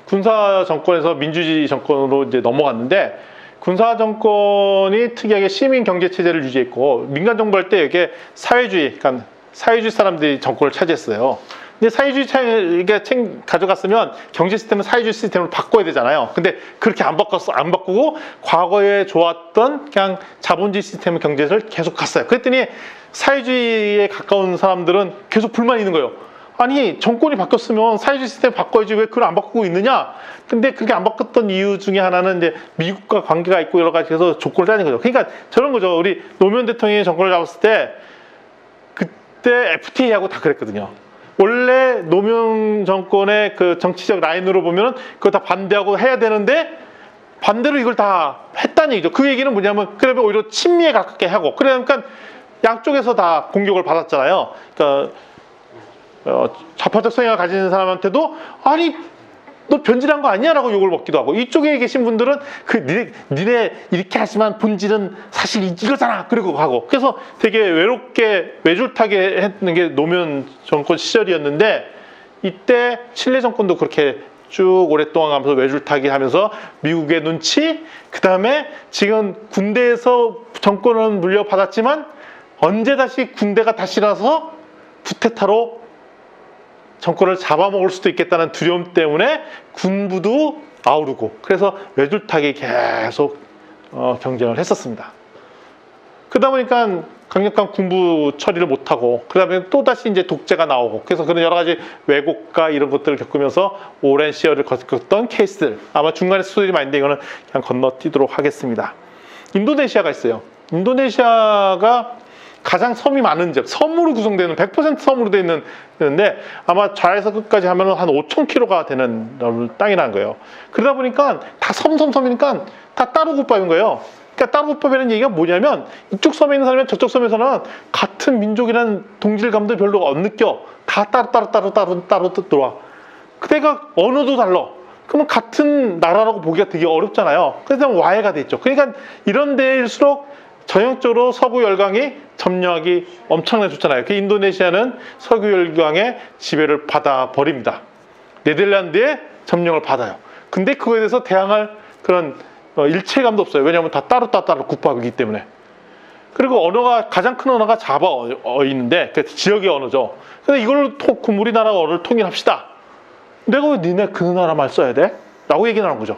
군사 정권에서 민주주의 정권으로 이제 넘어갔는데 군사 정권이 특이하게 시민 경제 체제를 유지했고 민간 정부할 때 이게 사회주의, 그러니까 사회주의 사람들이 정권을 차지했어요. 근데 사회주의 가져갔으면 경제 시스템은 사회주의 시스템으로 바꿔야 되잖아요. 근데 그렇게 안 바꾸고 과거에 좋았던 그냥 자본주의 시스템의 경제를 계속 갔어요. 그랬더니 사회주의에 가까운 사람들은 계속 불만이 있는 거예요. 아니 정권이 바뀌었으면 사회주의 시스템 바꿔야지 왜 그걸 안 바꾸고 있느냐? 근데 그렇게 안 바꿨던 이유 중에 하나는 이제 미국과 관계가 있고 여러 가지 해서 조건을 짜는 거죠. 그러니까 저런 거죠. 우리 노무현 대통령이 정권을 잡았을 때 그때 FTA하고 다 그랬거든요. 원래 노무현 정권의 그 정치적 라인으로 보면 그거 다 반대하고 해야 되는데 반대로 이걸 다 했다는 얘기죠. 그 얘기는 뭐냐면 그러면 오히려 친미에 가깝게 하고 그러니까 양쪽에서 다 공격을 받았잖아요. 그러니까 좌파적 성향을 가지는 사람한테도 아니 너 변질한 거 아니야? 라고 욕을 먹기도 하고 이쪽에 계신 분들은 니네 이렇게 하지만 본질은 사실 이거잖아 그리고 하고 그래서 되게 외롭게 외줄타게 했는 게 노무현 정권 시절이었는데 이때 칠레 정권도 그렇게 쭉 오랫동안 가면서 외줄타기 하면서 미국의 눈치 그 다음에 지금 군대에서 정권은 물려받았지만 언제 다시 군대가 다시 나서 쿠데타로 정권을 잡아먹을 수도 있겠다는 두려움 때문에 군부도 아우르고 그래서 외줄타기 계속 경쟁을 했었습니다. 그러다 보니까 강력한 군부 처리를 못하고 그 다음에 또다시 이제 독재가 나오고 그래서 그런 여러 가지 왜곡과 이런 것들을 겪으면서 오랜 시절을 겪었던 케이스들 아마 중간에 수들이 많이 있는데 이거는 그냥 건너뛰도록 하겠습니다. 인도네시아가 있어요. 인도네시아가 가장 섬이 많은 지역, 섬으로 구성되는 100% 섬으로 되어 있는데 아마 좌에서 끝까지 하면 한 5,000km가 되는 땅이라는 거예요. 그러다 보니까 다 섬이니까 다 따로 국밥인 거예요. 그러니까 따로 국밥이라는 얘기가 뭐냐면 이쪽 섬에 있는 사람이랑 저쪽 섬에서는 같은 민족이라는 동질감도 별로 안 느껴. 다 따로 들어와. 그때가 언어도 달라. 그러면 같은 나라라고 보기가 되게 어렵잖아요. 그래서 와해가 돼 있죠. 그러니까 이런 데일수록 전형적으로 서구 열강이 점령하기 엄청나게 좋잖아요. 그 인도네시아는 서구 열강의 지배를 받아 버립니다. 네덜란드의 점령을 받아요. 근데 그거에 대해서 대항할 그런 일체감도 없어요. 왜냐하면 다 따로 국밥이기 때문에. 그리고 언어가 가장 큰 언어가 자바어인데 그 지역의 언어죠. 근데 이걸 우리나라 언어를 통일합시다. 내가 왜 니네 그 나라 말 써야 돼? 라고 얘기 나온 거죠.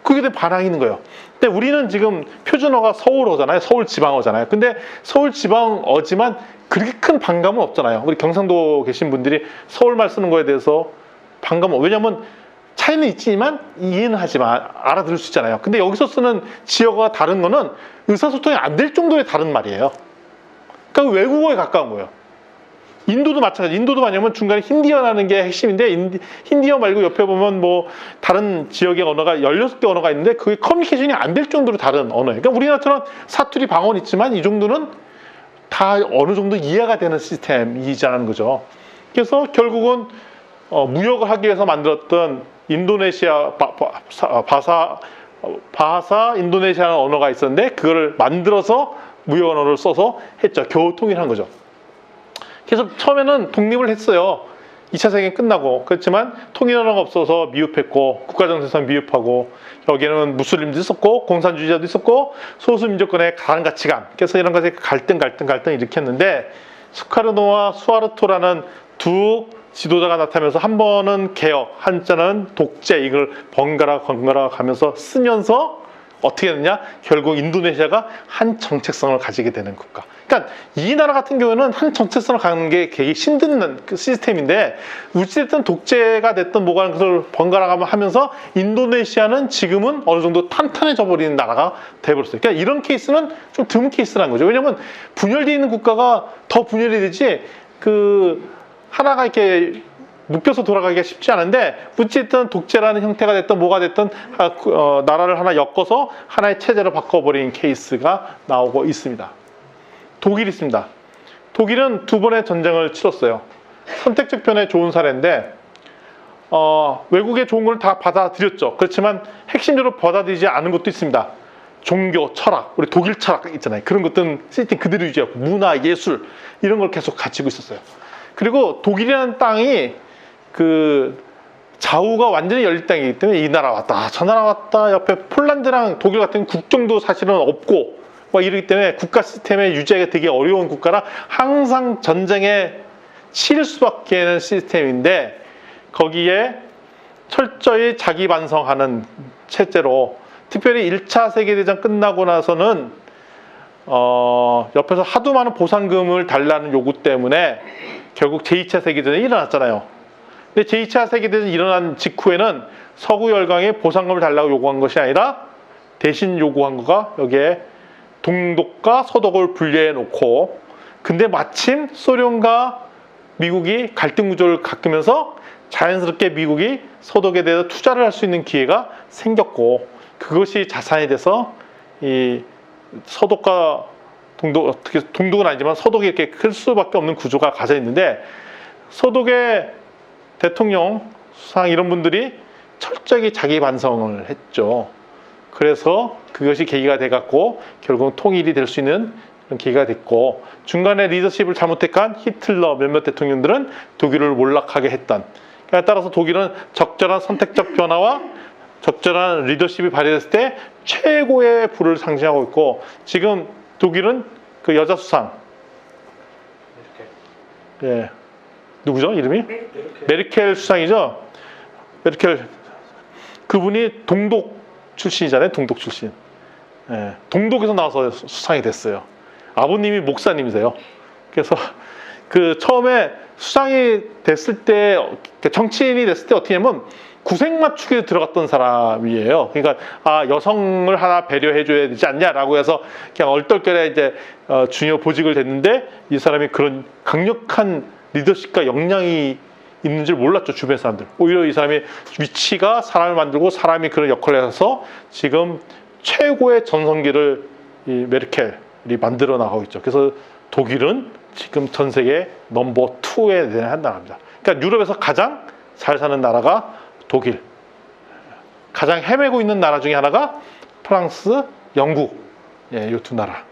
그게 대한 반항이 있는 거예요. 근데 우리는 지금 표준어가 서울어잖아요. 서울 지방어잖아요. 근데 서울 지방어지만 그렇게 큰 반감은 없잖아요. 우리 경상도 계신 분들이 서울말 쓰는 거에 대해서 반감은 왜냐면 차이는 있지만 이해는 하지만 알아들을 수 있잖아요. 근데 여기서 쓰는 지역어가 다른 거는 의사소통이 안 될 정도의 다른 말이에요. 그러니까 외국어에 가까운 거예요. 인도도 마찬가지. 인도도 뭐냐면 중간에 힌디어라는 게 핵심인데 힌디어 말고 옆에 보면 뭐 다른 지역의 언어가 16개 언어가 있는데 그게 커뮤니케이션이 안 될 정도로 다른 언어예요. 그러니까 우리나라처럼 사투리 방언 있지만 이 정도는 다 어느 정도 이해가 되는 시스템이자는 거죠. 그래서 결국은 무역을 하기 위해서 만들었던 인도네시아 바사 인도네시아라는 언어가 있었는데 그거를 만들어서 무역 언어를 써서 했죠. 겨우 통일한 거죠. 그래서 처음에는 독립을 했어요. 2차 세계는 끝나고. 그렇지만 통일언어가 없어서 미흡했고 국가정세상 미흡하고 여기에는 무슬림도 있었고 공산주의자도 있었고 소수민족간의 강한 가치관, 그래서 이런 것에 갈등 일으켰는데 수카르노와 수하르토라는 두 지도자가 나타나면서 한 번은 개혁, 한자는 독재, 이걸 번갈아 가면서 쓰면서 어떻게 됐냐? 결국 인도네시아가 한 정체성을 가지게 되는 국가. 그러니까 이 나라 같은 경우에는 한 정체성을 갖는 게 되게 힘든 그 시스템인데 어찌됐든 독재가 됐든 뭐가 그걸 번갈아 하면서 인도네시아는 지금은 어느 정도 탄탄해져 버리는 나라가 돼버렸어요. 그러니까 이런 케이스는 좀 드문 케이스라는 거죠. 왜냐하면 분열되어 있는 국가가 더 분열이 되지 그 하나가 이렇게 묶여서 돌아가기가 쉽지 않은데 어쨌든 독재라는 형태가 됐든 뭐가 됐든 나라를 하나 엮어서 하나의 체제로 바꿔버린 케이스가 나오고 있습니다. 독일이 있습니다. 독일은 두 번의 전쟁을 치렀어요. 선택적 변화의 좋은 사례인데 외국의 좋은 걸 다 받아들였죠. 그렇지만 핵심적으로 받아들이지 않은 것도 있습니다. 종교, 철학, 우리 독일 철학 있잖아요. 그런 것들은 시스템 그대로 유지하고 문화, 예술 이런 걸 계속 가지고 있었어요. 그리고 독일이라는 땅이 그 좌우가 완전히 열린 땅이기 때문에 이 나라 왔다 저 나라 왔다 옆에 폴란드랑 독일 같은 국경도 사실은 없고 막 이러기 때문에 국가 시스템의 유지하기가 되게 어려운 국가라 항상 전쟁에 치를 수밖에 없는 시스템인데 거기에 철저히 자기 반성하는 체제로 특별히 1차 세계대전 끝나고 나서는 옆에서 하도 많은 보상금을 달라는 요구 때문에 결국 제2차 세계대전이 일어났잖아요. 근데 제2차 세계대전이 일어난 직후에는 서구 열강에 보상금을 달라고 요구한 것이 아니라 대신 요구한 거가 여기에 동독과 서독을 분리해 놓고 근데 마침 소련과 미국이 갈등 구조를 겪으면서 자연스럽게 미국이 서독에 대해서 투자를 할 수 있는 기회가 생겼고 그것이 자산이 돼서 이 서독과 동독, 어떻게 동독은 아니지만 서독이 이렇게 클 수밖에 없는 구조가 가져 있는데 서독의 대통령, 수상 이런 분들이 철저히 자기 반성을 했죠. 그래서 그것이 계기가 돼갖고 결국 통일이 될 수 있는 그런 계기가 됐고 중간에 리더십을 잘못한 히틀러 몇몇 대통령들은 독일을 몰락하게 했던 따라서 독일은 적절한 선택적 변화와 적절한 리더십이 발휘됐을 때 최고의 부를 상징하고 있고 지금 독일은 그 여자 수상 예. 누구죠? 이름이? 메르켈 수상이죠? 메르켈 그분이 동독 출신이잖아요. 동독 출신. 예. 동독에서 나와서 수상이 됐어요. 아버님이 목사님이세요. 그래서 그 처음에 수상이 됐을 때 정치인이 됐을 때 어떻게 하면 구색 맞추기에 들어갔던 사람이에요. 그러니까 여성을 하나 배려해줘야 되지 않냐라고 해서 그냥 얼떨결에 이제 중요 보직을 됐는데 이 사람이 그런 강력한 리더십과 역량이 있는 줄 몰랐죠. 주변 사람들. 오히려 이 사람의 위치가 사람을 만들고 사람이 그런 역할을 해서 지금 최고의 전성기를 이 메르켈이 만들어 나가고 있죠. 그래서 독일은 지금 전 세계 넘버 2에 대한 나라입니다. 그러니까 유럽에서 가장 잘 사는 나라가 독일. 가장 헤매고 있는 나라 중에 하나가 프랑스, 영국. 예, 이 두 나라.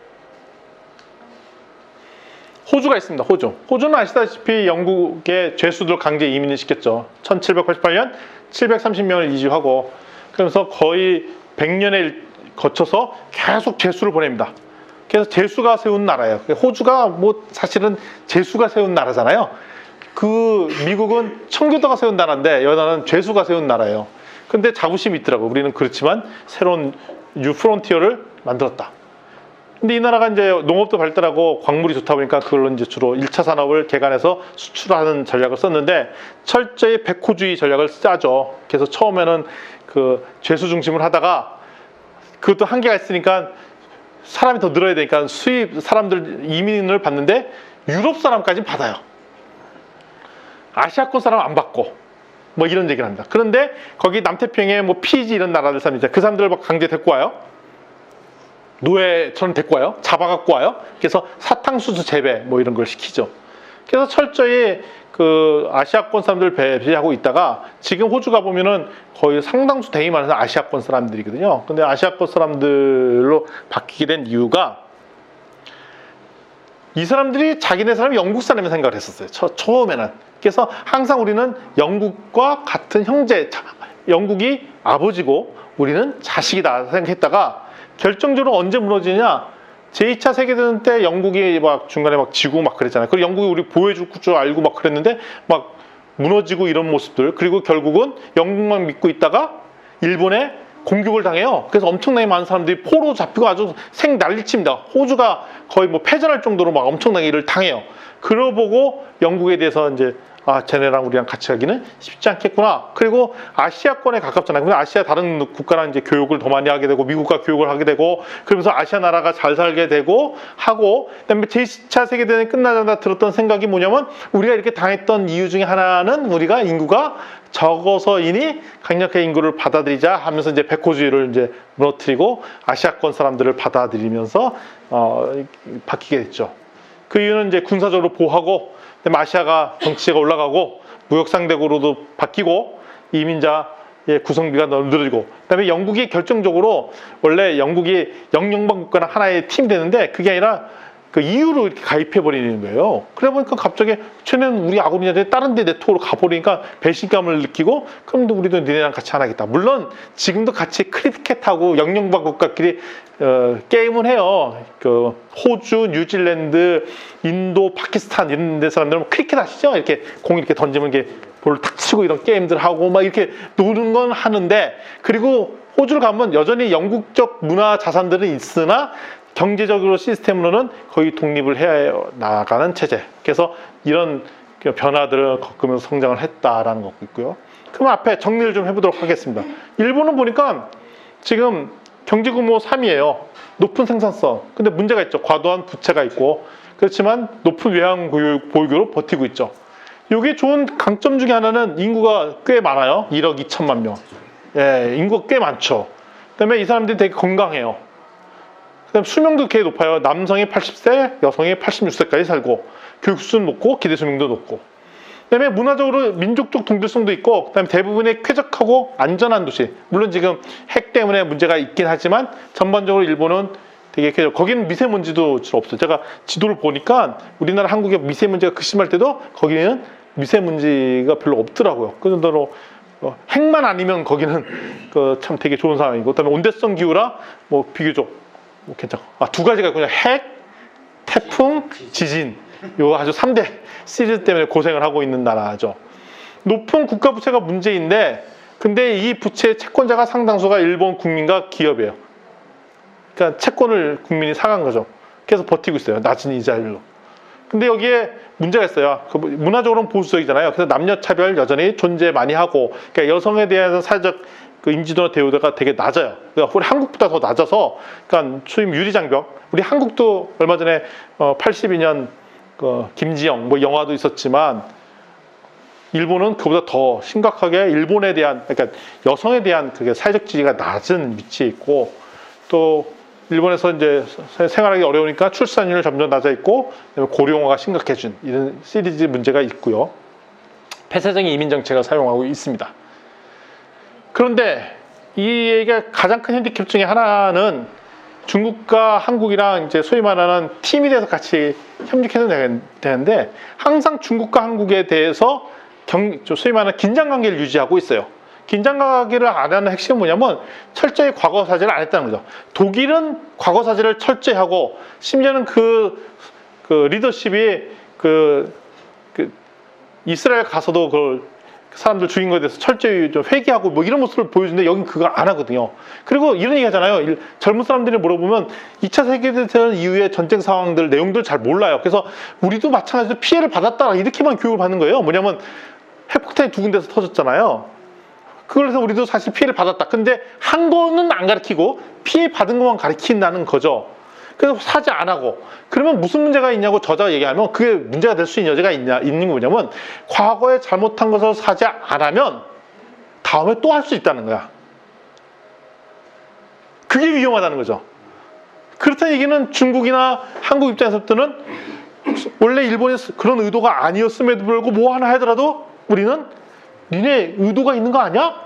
호주가 있습니다. 호주는 아시다시피 영국의 죄수들 강제 이민을 시켰죠. 1788년 730명을 이주하고 그러면서 거의 100년에 거쳐서 계속 죄수를 보냅니다. 그래서 죄수가 세운 나라예요. 호주가 뭐 사실은 죄수가 세운 나라잖아요. 그 미국은 청교도가 세운 나라인데 여기는 죄수가 세운 나라예요. 근데 자부심이 있더라고요. 우리는 그렇지만 새로운 뉴 프론티어를 만들었다. 근데 이 나라가 이제 농업도 발달하고 광물이 좋다 보니까 그걸로 이제 주로 1차 산업을 개간해서 수출하는 전략을 썼는데 철저히 백호주의 전략을 짜죠. 그래서 처음에는 그 죄수 중심을 하다가 그것도 한계가 있으니까 사람이 더 늘어야 되니까 사람들 이민을 받는데 유럽 사람까지 받아요. 아시아권 사람 안 받고 뭐 이런 얘기를 합니다. 그런데 거기 남태평양에 뭐 피지 이런 나라들 사람들 그 사람들을 막 강제 데리고 와요. 노예처럼 데리고 와요. 잡아갖고 와요. 그래서 사탕수수 재배 뭐 이런 걸 시키죠. 그래서 철저히 그 아시아권 사람들 배제하고 있다가 지금 호주 가보면은 거의 상당수 대의 많은 아시아권 사람들이거든요. 근데 아시아권 사람들로 바뀌게 된 이유가 이 사람들이 자기네 사람이 영국 사람이 생각을 했었어요. 처음에는. 그래서 항상 우리는 영국과 같은 형제, 영국이 아버지고 우리는 자식이다 생각했다가 결정적으로 언제 무너지냐? 제2차 세계대전 때 영국이 막 중간에 막 지고 막 그랬잖아요. 그리고 영국이 우리 보호해줄 줄 알고 막 그랬는데 막 무너지고 이런 모습들. 그리고 결국은 영국만 믿고 있다가 일본에 공격을 당해요. 그래서 엄청나게 많은 사람들이 포로 잡히고 아주 생 난리칩니다. 호주가 거의 뭐 패전할 정도로 막 엄청나게 일을 당해요. 그러고 보고 영국에 대해서 이제 쟤네랑 우리랑 같이 가기는 쉽지 않겠구나. 그리고 아시아권에 가깝잖아요. 근데 아시아 다른 국가랑 이제 교육을 더 많이 하게 되고 미국과 교육을 하게 되고 그러면서 아시아 나라가 잘 살게 되고 하고 그다음에 제2차 세계대전이 끝나자마자 들었던 생각이 뭐냐면 우리가 이렇게 당했던 이유 중에 하나는 우리가 인구가 적어서이니 강력하게 인구를 받아들이자 하면서 이제 백호주의를 이제 무너뜨리고 아시아권 사람들을 받아들이면서 바뀌게 됐죠. 그 이유는 이제 군사적으로 보호하고 아시아가 정치가 올라가고 무역 상대국으로도 바뀌고 이민자의 구성비가 늘어지고 그다음에 영국이 결정적으로 원래 영국이 영연방 국가랑 하나의 팀이 되는데 그게 아니라 그 EU로 이렇게 가입해 버리는 거예요. 그래 보니까 갑자기 쟤는 우리 아군이한테 다른 데 네트워크로 가버리니까 배신감을 느끼고 그럼 우리도 니네랑 같이 안 하겠다. 물론 지금도 같이 크리켓하고 영연방 국가끼리 게임을 해요. 그 호주, 뉴질랜드, 인도, 파키스탄 이런 데 사람들은 크리켓 아시죠? 이렇게 공 이렇게 던지면 이렇게 볼을 탁 치고 이런 게임들 하고 막 이렇게 노는 건 하는데 그리고 호주를 가면 여전히 영국적 문화 자산들은 있으나 경제적으로 시스템으로는 거의 독립을 해 나가는 체제. 그래서 이런 변화들을 겪으면서 성장을 했다라는 거고 있고요. 그럼 앞에 정리를 좀 해보도록 하겠습니다. 일본은 보니까 지금 경제 규모 3위예요. 높은 생산성. 근데 문제가 있죠. 과도한 부채가 있고 그렇지만 높은 외환 보유고로 버티고 있죠. 이게 좋은 강점 중에 하나는 인구가 꽤 많아요. 1억 2천만 명. 예, 인구가 꽤 많죠. 그다음에 이 사람들이 되게 건강해요. 그다음 수명도 되게 높아요. 남성이 80세, 여성이 86세까지 살고 교육 수준 높고 기대 수명도 높고. 그다음에 문화적으로 민족적 동질성도 있고 그다음에 대부분의 쾌적하고 안전한 도시. 물론 지금 핵 때문에 문제가 있긴 하지만 전반적으로 일본은 되게 쾌적. 거기는 미세먼지도 주로 없어요. 제가 지도를 보니까 우리나라 한국에 미세먼지가 극심할 때도 거기는 미세먼지가 별로 없더라고요. 그 정도로 핵만 아니면 거기는 참 되게 좋은 상황이고 그다음에 온대성 기후라 뭐 비교적 괜찮고. 두 가지가 있군요. 핵, 태풍, 지진. 요 아주 3대 시리즈 때문에 고생을 하고 있는 나라죠. 높은 국가 부채가 문제인데 근데 이 부채 채권자가 상당수가 일본 국민과 기업이에요. 그러니까 채권을 국민이 사간 거죠. 그래서 버티고 있어요. 낮은 이자율로. 근데 여기에 문제가 있어요. 문화적으로는 보수적이잖아요. 그래서 남녀 차별 여전히 존재 많이 하고 그러니까 여성에 대한 사회적 인지도나 대우가 되게 낮아요. 그러니까 우리 한국보다 더 낮아서, 그러니까 소위 유리장벽. 우리 한국도 얼마 전에 82년 김지영 뭐 영화도 있었지만 일본은 그보다 더 심각하게 일본에 대한 그러니까 여성에 대한 그게 사회적 지위가 낮은 위치에 있고 또 일본에서 이제 생활하기 어려우니까 출산율 점점 낮아 있고 고령화가 심각해진 이런 시리즈 문제가 있고요. 폐쇄적인 이민 정책을 사용하고 있습니다. 그런데 이게 가장 큰 핸디캡 중에 하나는 중국과 한국이랑 이제 소위 말하는 팀이 돼서 같이 협력해서 되는데 항상 중국과 한국에 대해서 소위 말하는 긴장 관계를 유지하고 있어요. 긴장 관계를 안 하는 핵심은 뭐냐면 철저히 과거 사죄를 안 했다는 거죠. 독일은 과거 사죄를 철저히 하고 심지어는 그 리더십이 이스라엘 가서도 그걸 사람들 죽인 거에 대해서 철저히 좀 회개하고 뭐 이런 모습을 보여주는데 여긴 그거 안 하거든요. 그리고 이런 얘기 하잖아요. 젊은 사람들이 물어보면 2차 세계대전 이후의 전쟁 상황들 내용들 잘 몰라요. 그래서 우리도 마찬가지로 피해를 받았다 이렇게만 교육을 받는 거예요. 뭐냐면 핵폭탄이 두 군데서 터졌잖아요. 그래서 우리도 사실 피해를 받았다. 근데 한 거는 안 가르치고 피해 받은 것만 가르친다는 거죠. 그래서 사죄 안 하고 그러면 무슨 문제가 있냐고 저자가 얘기하면 그게 문제가 될 수 있는 여지가 있는 게 뭐냐면 과거에 잘못한 것을 사죄 안 하면 다음에 또 할 수 있다는 거야. 그게 위험하다는 거죠. 그렇다는 얘기는 중국이나 한국 입장에서부터는 원래 일본이 그런 의도가 아니었음에도 불구하고 뭐 하나 하더라도 우리는 니네 의도가 있는 거 아니야?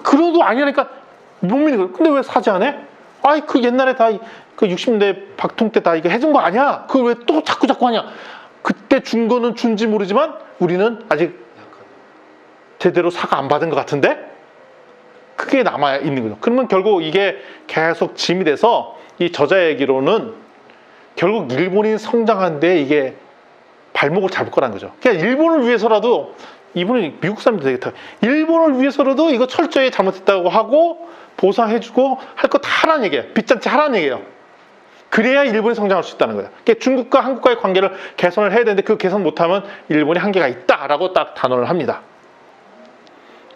그런 의도 아니라니까 못 믿는 거예요. 근데 왜 사죄 안 해? 아이 그 옛날에 다 그 60년대 박통 때 다 이거 해준 거 아니야? 그걸 왜 또 자꾸 하냐? 그때 준 거는 준지 모르지만 우리는 아직 제대로 사과 안 받은 것 같은데 그게 남아 있는 거죠. 그러면 결국 이게 계속 짐이 돼서 이 저자 얘기로는 결국 일본이 성장하는데 이게 발목을 잡을 거라는 거죠. 그러니까 일본을 위해서라도 이분은 미국 사람도 되겠다. 일본을 위해서라도 이거 철저히 잘못했다고 하고 보상해주고 할 거 다 하라는 얘기예요. 빚잔치 하라는 얘기예요. 그래야 일본이 성장할 수 있다는 거예요. 그러니까 중국과 한국과의 관계를 개선을 해야 되는데 그 개선 못하면 일본이 한계가 있다라고 딱 단언을 합니다.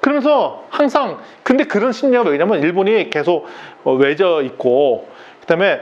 그러면서 항상 근데 그런 심리가 왜냐면 일본이 계속 외져 있고 그다음에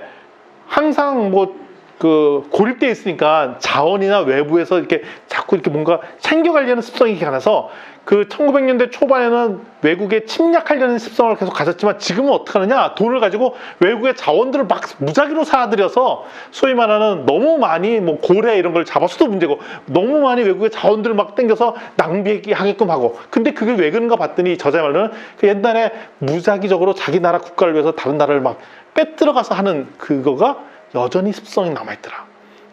항상 뭐 그 고립되어 있으니까 자원이나 외부에서 이렇게 자꾸 이렇게 뭔가 챙겨가려는 습성이 강해서 그 1900년대 초반에는 외국에 침략하려는 습성을 계속 가졌지만 지금은 어떻게 하느냐? 돈을 가지고 외국의 자원들을 막 무작위로 사들여서 소위 말하는 너무 많이 뭐 고래 이런 걸 잡았어도 문제고 너무 많이 외국의 자원들을 막 땡겨서 낭비하게끔 하고 근데 그게 왜 그런가 봤더니 저자의 말로는 그 옛날에 무작위적으로 자기 나라 국가를 위해서 다른 나라를 막 빼들어가서 하는 그거가 여전히 습성이 남아있더라.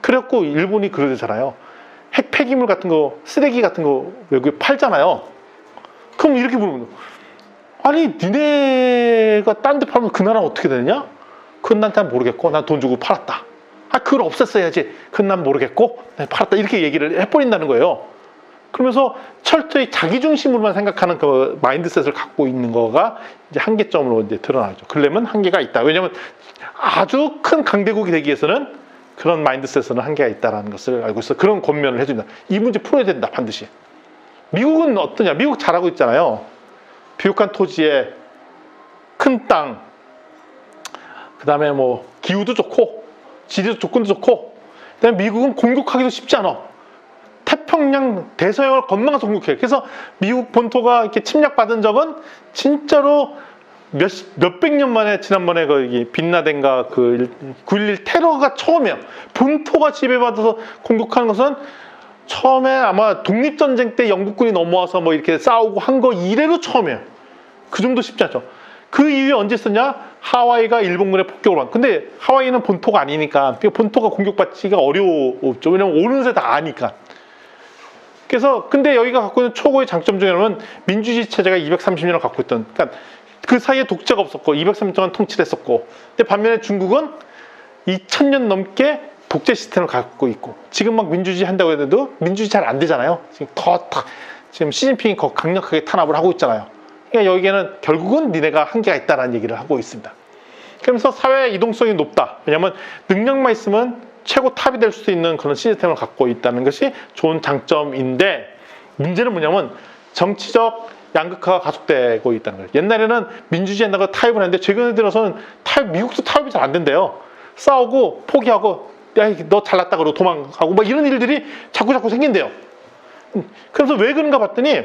그래갖고 일본이 그러잖아요. 핵 폐기물 같은 거, 쓰레기 같은 거 외국에 팔잖아요. 그럼 이렇게 물으면 아니 니네가 딴 데 팔면 그 나라는 어떻게 되느냐? 그건 난 잘 모르겠고 난 돈 주고 팔았다. 아 그걸 없앴어야지. 그건 난 모르겠고 난 팔았다. 이렇게 얘기를 해버린다는 거예요. 그러면서 철저히 자기 중심으로만 생각하는 그 마인드셋을 갖고 있는 거가 이제 한계점으로 이제 드러나죠. 그러려면 한계가 있다. 왜냐하면 아주 큰 강대국이 되기 위해서는 그런 마인드셋에는 한계가 있다는 것을 알고 있어. 그런 권면을 해준다. 이 문제 풀어야 된다 반드시. 미국은 어떠냐? 미국 잘하고 있잖아요. 비옥한 토지에 큰 땅, 그 다음에 뭐 기후도 좋고 지리적 조건도 좋고, 그다음에 미국은 공격하기도 쉽지 않아. 태평양 대서양을 건너가서 공격해. 그래서 미국 본토가 이렇게 침략받은 적은 진짜로 몇백 년 만에 지난번에 그 빈라덴과 그 9.11 테러가 처음이에요. 본토가 지배받아서 공격하는 것은 처음에 아마 독립전쟁 때 영국군이 넘어와서 뭐 이렇게 싸우고 한 거 이래로 처음이에요. 그 정도 쉽지 않죠. 그 이후에 언제 썼냐? 하와이가 일본군의 폭격을 받. 근데 하와이는 본토가 아니니까 본토가 공격받기가 어려웠죠. 왜냐면 오는 새 다 아니까. 그래서 근데 여기가 갖고 있는 최고의 장점 중에 하나는 민주주의 체제가 230년을 갖고 있던, 그러니까 그 사이에 독재가 없었고 230년 동안 통치를 했었고, 근데 반면에 중국은 2000년 넘게 독재 시스템을 갖고 있고, 지금 막 민주주의 한다고 해도 민주주의 잘 안 되잖아요. 지금 시진핑이 강력하게 탄압을 하고 있잖아요. 그러니까 여기에는 결국은 니네가 한계가 있다라는 얘기를 하고 있습니다. 그러면서 사회 이동성이 높다. 왜냐하면 능력만 있으면 최고 탑이 될 수 있는 그런 시스템을 갖고 있다는 것이 좋은 장점인데, 문제는 뭐냐면 정치적 양극화가 가속되고 있다는 거예요. 옛날에는 민주주의 한다고 타협을 했는데 최근에 들어서는 미국도 타협이 잘 안 된대요. 싸우고 포기하고 야, 너 잘났다 그러고 도망가고 막 이런 일들이 자꾸 생긴대요. 그래서 왜 그런가 봤더니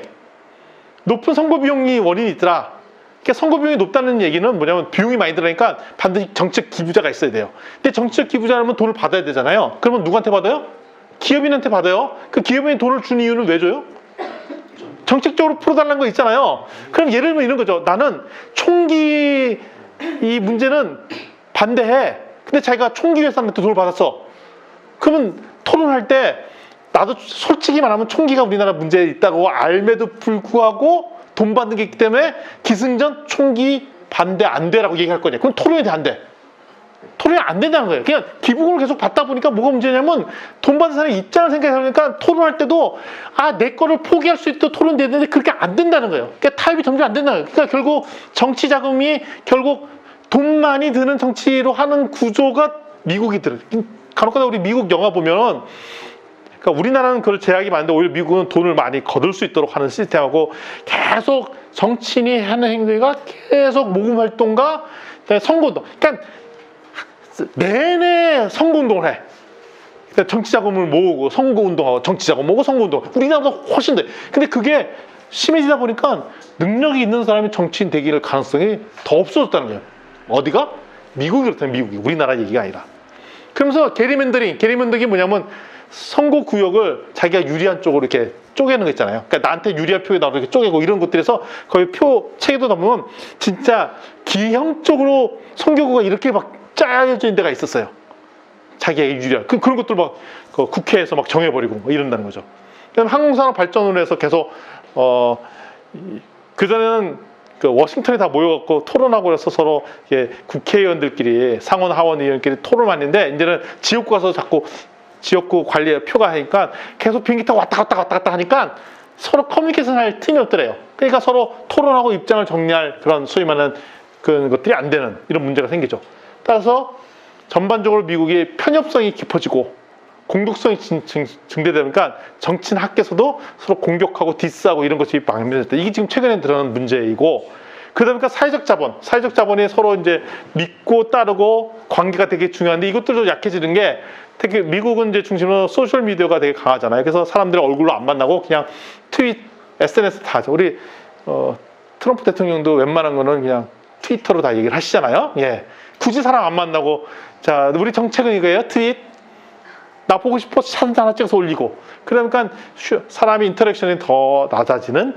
높은 선거 비용이 원인이 있더라. 그러니까 선거 비용이 높다는 얘기는 뭐냐면 비용이 많이 들어가니까 반드시 정책 기부자가 있어야 돼요. 근데 정책 기부자라면 돈을 받아야 되잖아요. 그러면 누구한테 받아요? 기업인한테 받아요. 그 기업인이 돈을 준 이유는 왜 줘요? 정책적으로 풀어달라는 거 있잖아요. 그럼 예를 들면 이런 거죠. 나는 총기 이 문제는 반대해. 근데 자기가 총기 회사한테 돈을 받았어. 그러면 토론할 때 나도 솔직히 말하면 총기가 우리나라 문제에 있다고 알매도 불구하고 돈 받는 게 있기 때문에 기승전 총기 반대 안 돼라고 얘기할 거냐. 그럼 토론이 돼 안 돼? 토론이 안 된다는 거예요. 그냥 기부금을 계속 받다 보니까 뭐가 문제냐면 돈 받은 사람의 입장을 생각해보니까 토론할 때도 내 거를 포기할 수 있도록 토론되는데 그렇게 안 된다는 거예요. 그러니까 타협이 점점 안 된다는 거예요. 그러니까 결국 정치 자금이 결국 돈 많이 드는 정치로 하는 구조가 미국이 들어요. 간혹가다 우리 미국 영화 보면 그러니까 우리나라는 그걸 제약이 많은데 오히려 미국은 돈을 많이 거둘 수 있도록 하는 시스템하고 계속 정치인이 하는 행위가 계속 모금 활동과 선거운동. 그러니까 내내 선거운동을 해. 그러니까 정치자금을 모으고 선거운동하고 정치자금 모으고 선거운동. 우리나라보다 훨씬 돼. 근데 그게 심해지다 보니까 능력이 있는 사람이 정치인 되기를 가능성이 더 없어졌다는 거예요. 어디가? 미국이 그렇다면 미국이. 우리나라 얘기가 아니라. 그러면서 게리맨더링이 뭐냐면 선거 구역을 자기가 유리한 쪽으로 이렇게 쪼개는 거 있잖아요. 그러니까 나한테 유리한 표에 나로 이렇게 쪼개고 이런 것들에서 거의 표 체계도 보면 진짜 기형적으로 선거구가 이렇게 막 짜여져 있는 데가 있었어요. 자기에게 유리한 그런 것들 막 그 국회에서 막 정해버리고 막 이런다는 거죠. 그다음에 항공산업 발전을 해서 계속 그 전에는 그 워싱턴에 다 모여갖고 토론하고 그래서 서로 이게 국회의원들끼리 상원 하원 의원끼리 토론하는데 이제는 지역구 가서 자꾸 지역구 관리 표가 하니까 계속 비행기 타고 왔다 갔다 하니까 서로 커뮤니케이션 할 틈이 없더래요. 그러니까 서로 토론하고 입장을 정리할 그런 소위 말하는 그런 것들이 안 되는 이런 문제가 생기죠. 따라서 전반적으로 미국의 편협성이 깊어지고 공격성이 증대되니까 정치인 학계에서도 서로 공격하고 디스하고 이런 것이 방면됐다. 이게 지금 최근에 드러난 문제이고, 그러다 보니까 사회적 자본이 서로 이제 믿고 따르고 관계가 되게 중요한데 이것들도 약해지는 게 특히 미국은 이제 중심으로 소셜 미디어가 되게 강하잖아요. 그래서 사람들이 얼굴로 안 만나고 그냥 SNS 다 하죠. 우리 트럼프 대통령도 웬만한 거는 그냥 트위터로 다 얘기를 하시잖아요. 예. 굳이 사람 안 만나고 자 우리 정책은 이거예요. 트윗 나 보고 싶어 사진 하나 찍어서 올리고 그러니까 사람의 인터랙션이 더 낮아지는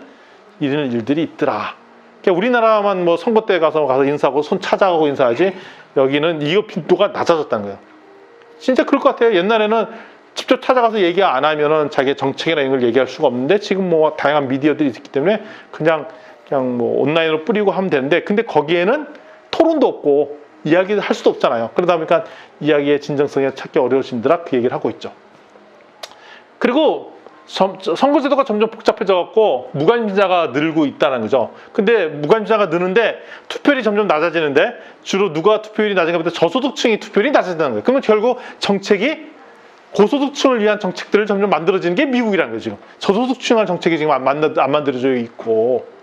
이런 일들이 있더라. 그러니까 우리나라만 뭐 선거 때 가서 인사하고 손 찾아가고 인사하지 여기는 이거 빈도가 낮아졌다는 거예요. 진짜 그럴 것 같아요. 옛날에는 직접 찾아가서 얘기 안 하면은 자기의 정책이나 이런 걸 얘기할 수가 없는데 지금 뭐 다양한 미디어들이 있기 때문에 그냥 뭐 온라인으로 뿌리고 하면 되는데 근데 거기에는 토론도 없고 이야기를 할 수도 없잖아요. 그러다 보니까 이야기의 진정성이 찾기 어려우신더라 그 얘기를 하고 있죠. 그리고 선거제도가 점점 복잡해져 갖고 무관심자가 늘고 있다는 거죠. 근데 무관심자가 느는데 투표율이 점점 낮아지는데 주로 누가 투표율이 낮은가 보다 저소득층이 투표율이 낮아진다는 거예요. 그러면 결국 정책이 고소득층을 위한 정책들을 점점 만들어지는 게 미국이라는 거죠. 지금 저소득층의 정책이 지금 안 만들어져 있고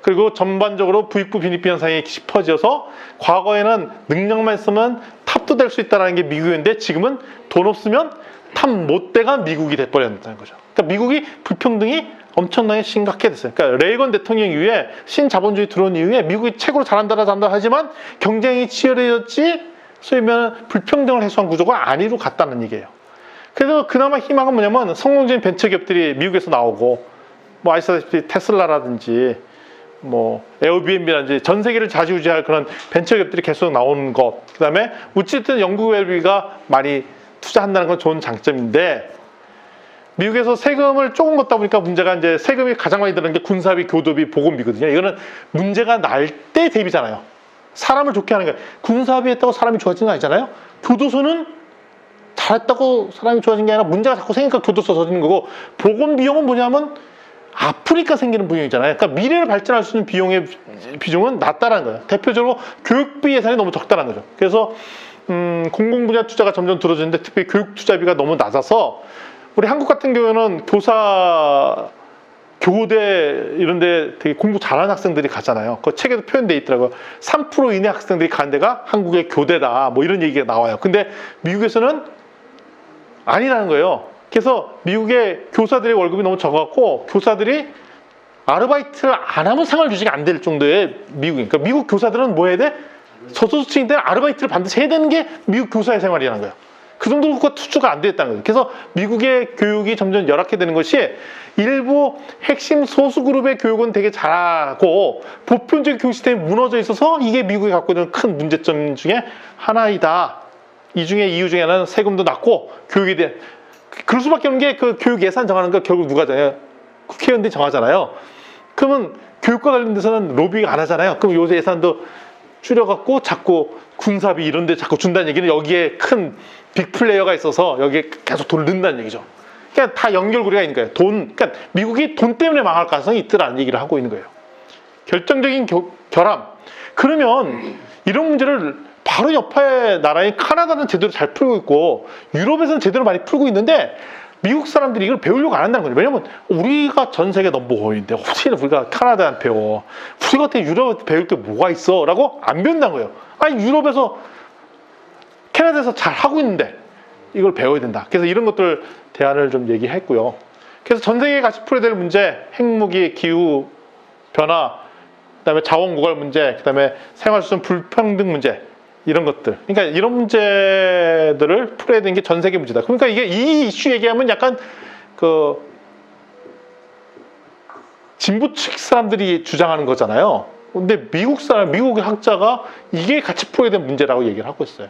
그리고 전반적으로 부익부 빈익빈 현상이 깊어져서 과거에는 능력만 있으면 탑도 될 수 있다는 게 미국인데 지금은 돈 없으면 탑 못 돼가 미국이 돼버렸다는 거죠. 그러니까 미국이 불평등이 엄청나게 심각해 됐어요. 그러니까 레이건 대통령 이후에 신자본주의 들어온 이후에 미국이 최고로 잘한다 하지만 경쟁이 치열해졌지 소위 말하는 불평등을 해소한 구조가 아니로 갔다는 얘기예요. 그래서 그나마 희망은 뭐냐면 성공적인 벤처기업들이 미국에서 나오고 뭐 아시다시피 테슬라라든지 뭐 에어비앤비라든지 전 세계를 좌지우지할 그런 벤처기업들이 계속 나오는 것, 그 다음에 어쨌든 연구 웰비가 많이 투자한다는 건 좋은 장점인데 미국에서 세금을 조금 걷다 보니까 문제가 이제 세금이 가장 많이 드는 게 군사비, 교도비, 보건비거든요. 이거는 문제가 날 때 대비잖아요. 사람을 좋게 하는 거예요. 군사비 했다고 사람이 좋아지는 거 아니잖아요. 교도소는 잘했다고 사람이 좋아진 게 아니라 문제가 자꾸 생기니까 교도소 터지는 거고 보건비용은 뭐냐면 아프니까 생기는 비용이잖아요. 그러니까 미래를 발전할 수 있는 비용의 비중은 낮다는 거예요. 대표적으로 교육비 예산이 너무 적다는 거죠. 그래서 공공분야 투자가 점점 들어지는데 특히 교육 투자비가 너무 낮아서 우리 한국 같은 경우는 교사, 교대 이런 데 되게 공부 잘하는 학생들이 가잖아요. 그 책에도 표현되어 있더라고요. 3% 이내 학생들이 가는 데가 한국의 교대다. 뭐 이런 얘기가 나와요. 근데 미국에서는 아니라는 거예요. 그래서 미국의 교사들의 월급이 너무 적어갖고 교사들이 아르바이트를 안 하면 생활 유지가 안 될 정도의 미국이니까 그러니까 미국 교사들은 뭐 해야 돼? 저소득층인데 아르바이트를 반드시 해야 되는 게 미국 교사의 생활이라는 거예요. 그 정도가 투자가 안 됐다는 거예요. 그래서 미국의 교육이 점점 열악해 되는 것이 일부 핵심 소수 그룹의 교육은 되게 잘하고 보편적인 교육 시스템이 무너져 있어서 이게 미국이 갖고 있는 큰 문제점 중에 하나이다. 이 중에 이유 중에 하나는 세금도 낮고 교육에 대한 그럴 수밖에 없는 게 그 교육 예산 정하는 거 결국 누가 정해요? 국회의원들이 정하잖아요. 그러면 교육과 관련돼서는 로비가 안 하잖아요. 그럼 요새 예산도 줄여갖고 자꾸 군사비 이런 데 자꾸 준다는 얘기는 여기에 큰 빅플레이어가 있어서 여기에 계속 돈을 넣는다는 얘기죠. 그러니까 다 연결고리가 있는 거예요. 그러니까 미국이 돈 때문에 망할 가능성이 있더라는 얘기를 하고 있는 거예요. 결정적인 결함. 그러면 이런 문제를 바로 옆에 나라인 카나다는 제대로 잘 풀고 있고 유럽에서는 제대로 많이 풀고 있는데 미국 사람들이 이걸 배우려고 안 한다는 거죠. 왜냐면 우리가 전 세계 넘버원인데 어떻게 우리가 카나다한테 배워. 우리가 어떻게 유럽한테 배울 게 뭐가 있어? 라고 안 배운다는 거예요. 아니 유럽에서 캐나다에서 잘 하고 있는데 이걸 배워야 된다. 그래서 이런 것들 대안을 좀 얘기했고요. 그래서 전 세계에 같이 풀어야 될 문제, 핵무기, 기후 변화, 그다음에 자원 고갈 문제, 그다음에 생활 수준 불평등 문제 이런 것들. 그러니까 이런 문제들을 풀어야 되는 게 전 세계 문제다. 그러니까 이게 이 이슈 얘기하면 약간 그 진보 측 사람들이 주장하는 거잖아요. 근데 미국의 학자가 이게 같이 풀어야 되는 문제라고 얘기를 하고 있어요.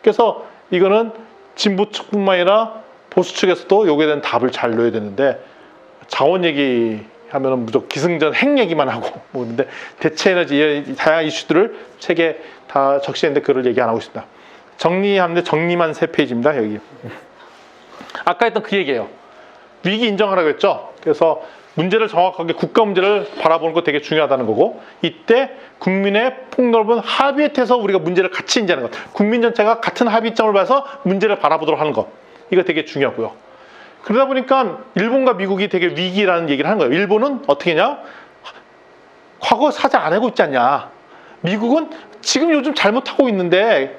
그래서 이거는 진보 측뿐만 아니라 보수 측에서도 여기에 대한 답을 잘 넣어야 되는데, 자원 얘기하면은 무조건 기승전 핵 얘기만 하고 뭐 근데 대체 에너지 다양한 이슈들을 책에 다 적시했는데 그걸 얘기 안 하고 있습니다. 정리하는데 정리만 3페이지입니다. 여기. 아까 했던 그 얘기예요. 위기 인정하라고 했죠. 그래서 문제를 정확하게 국가 문제를 바라보는 거 되게 중요하다는 거고, 이때 국민의 폭넓은 합의에 태서 우리가 문제를 같이 인지하는 것, 국민 전체가 같은 합의점을 봐서 문제를 바라보도록 하는 것, 이거 되게 중요하고요. 그러다 보니까 일본과 미국이 되게 위기라는 얘기를 하는 거예요. 일본은 어떻게 했냐? 과거 사죄 안 하고 있지 않냐. 미국은 지금 요즘 잘못하고 있는데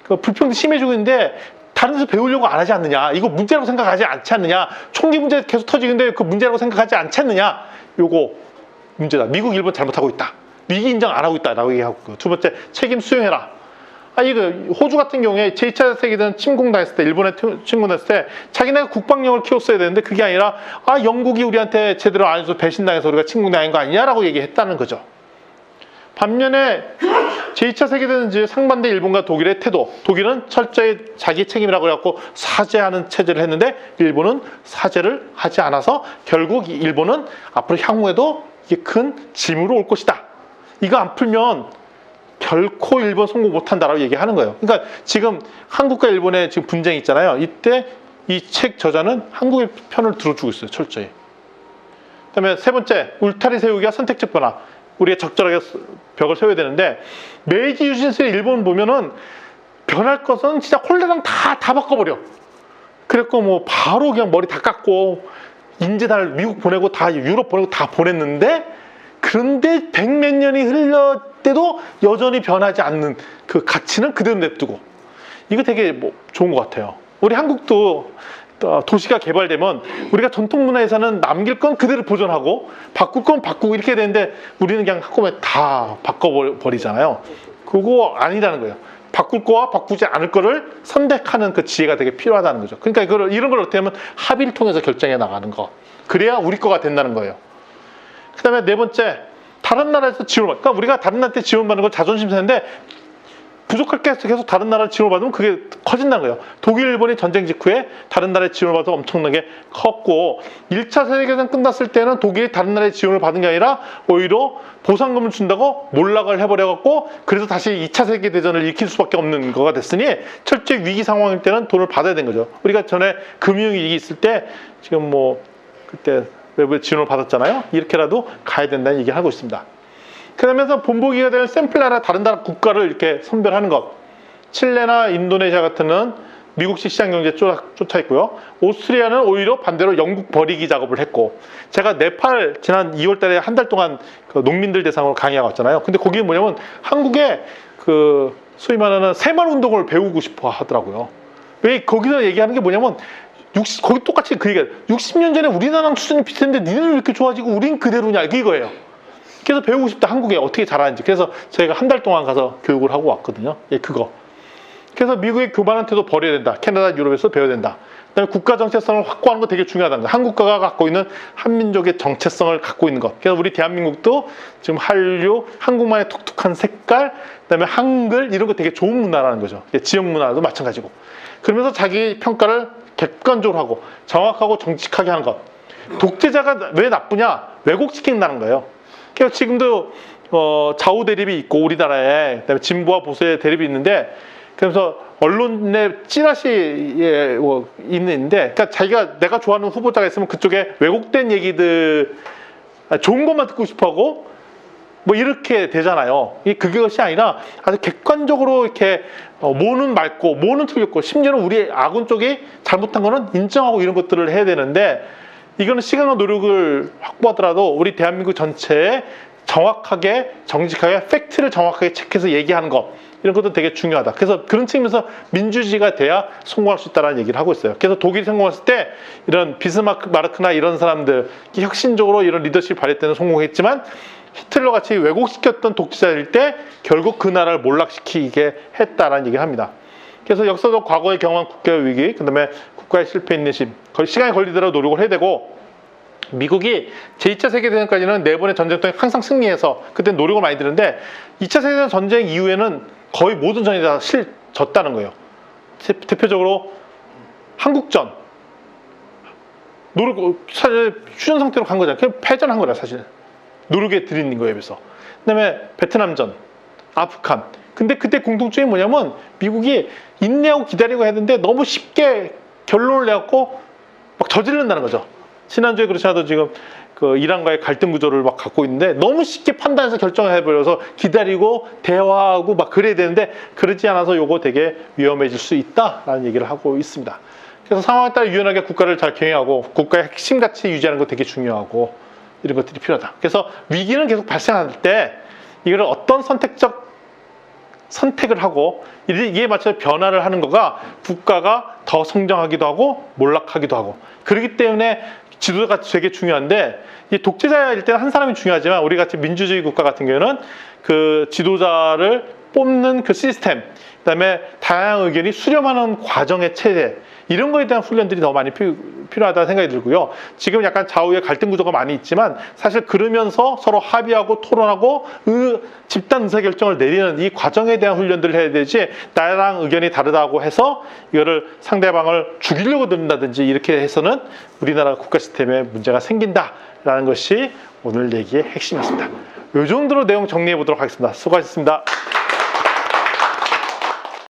그 불평등 심해지고 있는데 다른 데서 배우려고 안 하지 않느냐. 이거 문제라고 생각하지 않지 않느냐. 총기 문제 계속 터지는데 그 문제라고 생각하지 않지 않느냐. 요거 문제다. 미국, 일본 잘못하고 있다. 위기 인정 안 하고 있다라고 얘기하고, 두 번째, 책임 수용해라. 이거 호주 같은 경우에 제2차 세계대전 침공당했을 때, 일본에 침공당했을 때 자기네가 국방력을 키웠어야 되는데 그게 아니라 영국이 우리한테 제대로 안 해서 배신당해서 우리가 침공당한 거 아니냐라고 얘기했다는 거죠. 반면에 제2차 세계대전 이제 상반된 일본과 독일의 태도, 독일은 철저히 자기 책임이라고 해갖고 사죄하는 체제를 했는데 일본은 사죄를 하지 않아서 결국 일본은 앞으로 향후에도 이게 큰 짐으로 올 것이다. 이거 안 풀면 결코 일본 성공 못한다라고 얘기하는 거예요. 그러니까 지금 한국과 일본의 지금 분쟁이 있잖아요. 이때 이 책 저자는 한국의 편을 들어주고 있어요. 철저히. 그다음에 세 번째, 울타리 세우기와 선택적 변화. 우리가 적절하게 벽을 세워야 되는데, 메이지 유신스의 일본 보면은 변할 것은 진짜 홀레당 다 바꿔버려. 그랬고 뭐 바로 그냥 머리 다 깎고 인재단을 미국 보내고 다 유럽 보내고 다 보냈는데, 그런데 100몇 년이 흘러 때도 여전히 변하지 않는 그 가치는 그대로 냅두고, 이거 되게 뭐 좋은 것 같아요. 우리 한국도 도시가 개발되면 우리가 전통 문화에서는 남길 건 그대로 보존하고 바꿀 건 바꾸고 이렇게 되는데, 우리는 그냥 한꺼번에 다 바꿔버리잖아요. 그거 아니라는 거예요. 바꿀 거와 바꾸지 않을 거를 선택하는 그 지혜가 되게 필요하다는 거죠. 그러니까 이런 걸 어떻게 하면 합의를 통해서 결정해 나가는 거. 그래야 우리 거가 된다는 거예요. 그 다음에 네 번째, 다른 나라에서 지원을 받. 그러니까 우리가 다른 나라한테 지원받는 건 자존심 상인데, 부족할 게 계속 다른 나라 지원을 받으면 그게 커진다는 거예요. 독일, 일본이 전쟁 직후에 다른 나라의 지원을 받아서 엄청나게 컸고, 1차 세계대전 끝났을 때는 독일이 다른 나라의 지원을 받은 게 아니라 오히려 보상금을 준다고 몰락을 해버려갖고, 그래서 다시 2차 세계대전을 일으킬 수밖에 없는 거가 됐으니, 철저히 위기 상황일 때는 돈을 받아야 된 거죠. 우리가 전에 금융위기 있을 때 지금 뭐 그때 외부에 지원을 받았잖아요. 이렇게라도 가야 된다는 얘기를 하고 있습니다. 그러면서 본보기가 되는 샘플 나라, 다른 나라 국가를 이렇게 선별하는 것. 칠레나 인도네시아 같은 미국식 시장 경제에 쫓아 있고요. 오스트리아는 오히려 반대로 영국 버리기 작업을 했고, 제가 네팔 지난 2월 달에 한 달 동안 그 농민들 대상으로 강의하고 왔잖아요. 근데 거기에 뭐냐면 한국의 그 소위 말하는 새마을 운동을 배우고 싶어 하더라고요. 왜 거기서 얘기하는 게 뭐냐면, 거기 똑같이 그 얘기예요. 60년 전에 우리나라랑 수준이 비슷했는데 니네는 왜 이렇게 좋아지고 우린 그대로냐, 이거예요. 그래서 배우고 싶다, 한국에 어떻게 잘하는지. 그래서 저희가 한 달 동안 가서 교육을 하고 왔거든요. 예, 그거. 그래서 미국의 교만한 태도 버려야 된다. 캐나다, 유럽에서 배워야 된다. 그다음에 국가 정체성을 확고하는 거 되게 중요하다는 거. 한국가가 갖고 있는 한민족의 정체성을 갖고 있는 것. 그래서 우리 대한민국도 지금 한류, 한국만의 독특한 색깔, 그다음에 한글, 이런 거 되게 좋은 문화라는 거죠. 지역 문화도 마찬가지고. 그러면서 자기 평가를 객관적으로 하고 정확하고 정직하게 하는 것. 독재자가 왜 나쁘냐? 왜곡시킨다는 거예요. 그래서 지금도 좌우 대립이 있고, 우리나라에, 그다음에 진보와 보수의 대립이 있는데, 그래서 언론의 찌라시에 있는데, 그러니까 자기가 내가 좋아하는 후보자가 있으면 그쪽에 왜곡된 얘기들, 좋은 것만 듣고 싶어하고 뭐 이렇게 되잖아요. 그것이 아니라 아주 객관적으로 이렇게 뭐는 맑고 뭐는 틀렸고, 심지어는 우리 아군 쪽이 잘못한 거는 인정하고 이런 것들을 해야 되는데, 이거는 시간과 노력을 확보하더라도 우리 대한민국 전체에 정확하게, 정직하게 팩트를 정확하게 체크해서 얘기하는 것, 이런 것도 되게 중요하다. 그래서 그런 측면에서 민주주의가 돼야 성공할 수 있다는 얘기를 하고 있어요. 그래서 독일이 성공했을 때 이런 비스마르크나 이런 사람들 혁신적으로 이런 리더십을 발휘할 때는 성공했지만, 히틀러 같이 왜곡시켰던 독재자일 때 결국 그 나라를 몰락시키게 했다라는 얘기를 합니다. 그래서 역사도 과거에 경험한 국가의 위기, 그 다음에 국가의 실패 인내심, 시간이 걸리더라도 노력을 해야 되고, 미국이 제2차 세계대전까지는 4번의 전쟁 통해 항상 승리해서 그때 노력을 많이 드는데 2차 세계대전 전쟁 이후에는 거의 모든 전이 다 졌다는 거예요. 대표적으로 한국전 사실 휴전 상태로 간 거잖아요. 그냥 패전한 거라 사실. 노력에 들인 거에 비해서. 그다음에 베트남전, 아프간. 근데 그때 공통점이 뭐냐면 미국이 인내하고 기다리고 했는데 너무 쉽게 결론을 내갖고 막 저지른다는 거죠. 지난주에 그렇지 않아도 지금 그 이란과의 갈등 구조를 막 갖고 있는데 너무 쉽게 판단해서 결정을 해버려서 기다리고 대화하고 막 그래야 되는데 그러지 않아서 요거 되게 위험해질 수 있다라는 얘기를 하고 있습니다. 그래서 상황에 따라 유연하게 국가를 잘 경영하고 국가의 핵심 가치 유지하는 거 되게 중요하고 이런 것들이 필요하다. 그래서 위기는 계속 발생할 때 이거를 어떤 선택을 하고 이에 맞춰서 변화를 하는 거가 국가가 더 성장하기도 하고 몰락하기도 하고 그렇기 때문에 지도자가 되게 중요한데 이 독재자일 때는 한 사람이 중요하지만 우리 같이 민주주의 국가 같은 경우는 그 지도자를 뽑는 그 시스템 그다음에 다양한 의견이 수렴하는 과정의 체계 이런 거에 대한 훈련들이 더 많이 필요하다는 생각이 들고요. 지금 약간 좌우의 갈등 구조가 많이 있지만 사실 그러면서 서로 합의하고 토론하고 집단 의사결정을 내리는 이 과정에 대한 훈련들을 해야 되지 나랑 의견이 다르다고 해서 이거를 상대방을 죽이려고 든다든지 이렇게 해서는 우리나라 국가 시스템에 문제가 생긴다라는 것이 오늘 얘기의 핵심이었습니다. 이 정도로 내용 정리해 보도록 하겠습니다. 수고하셨습니다.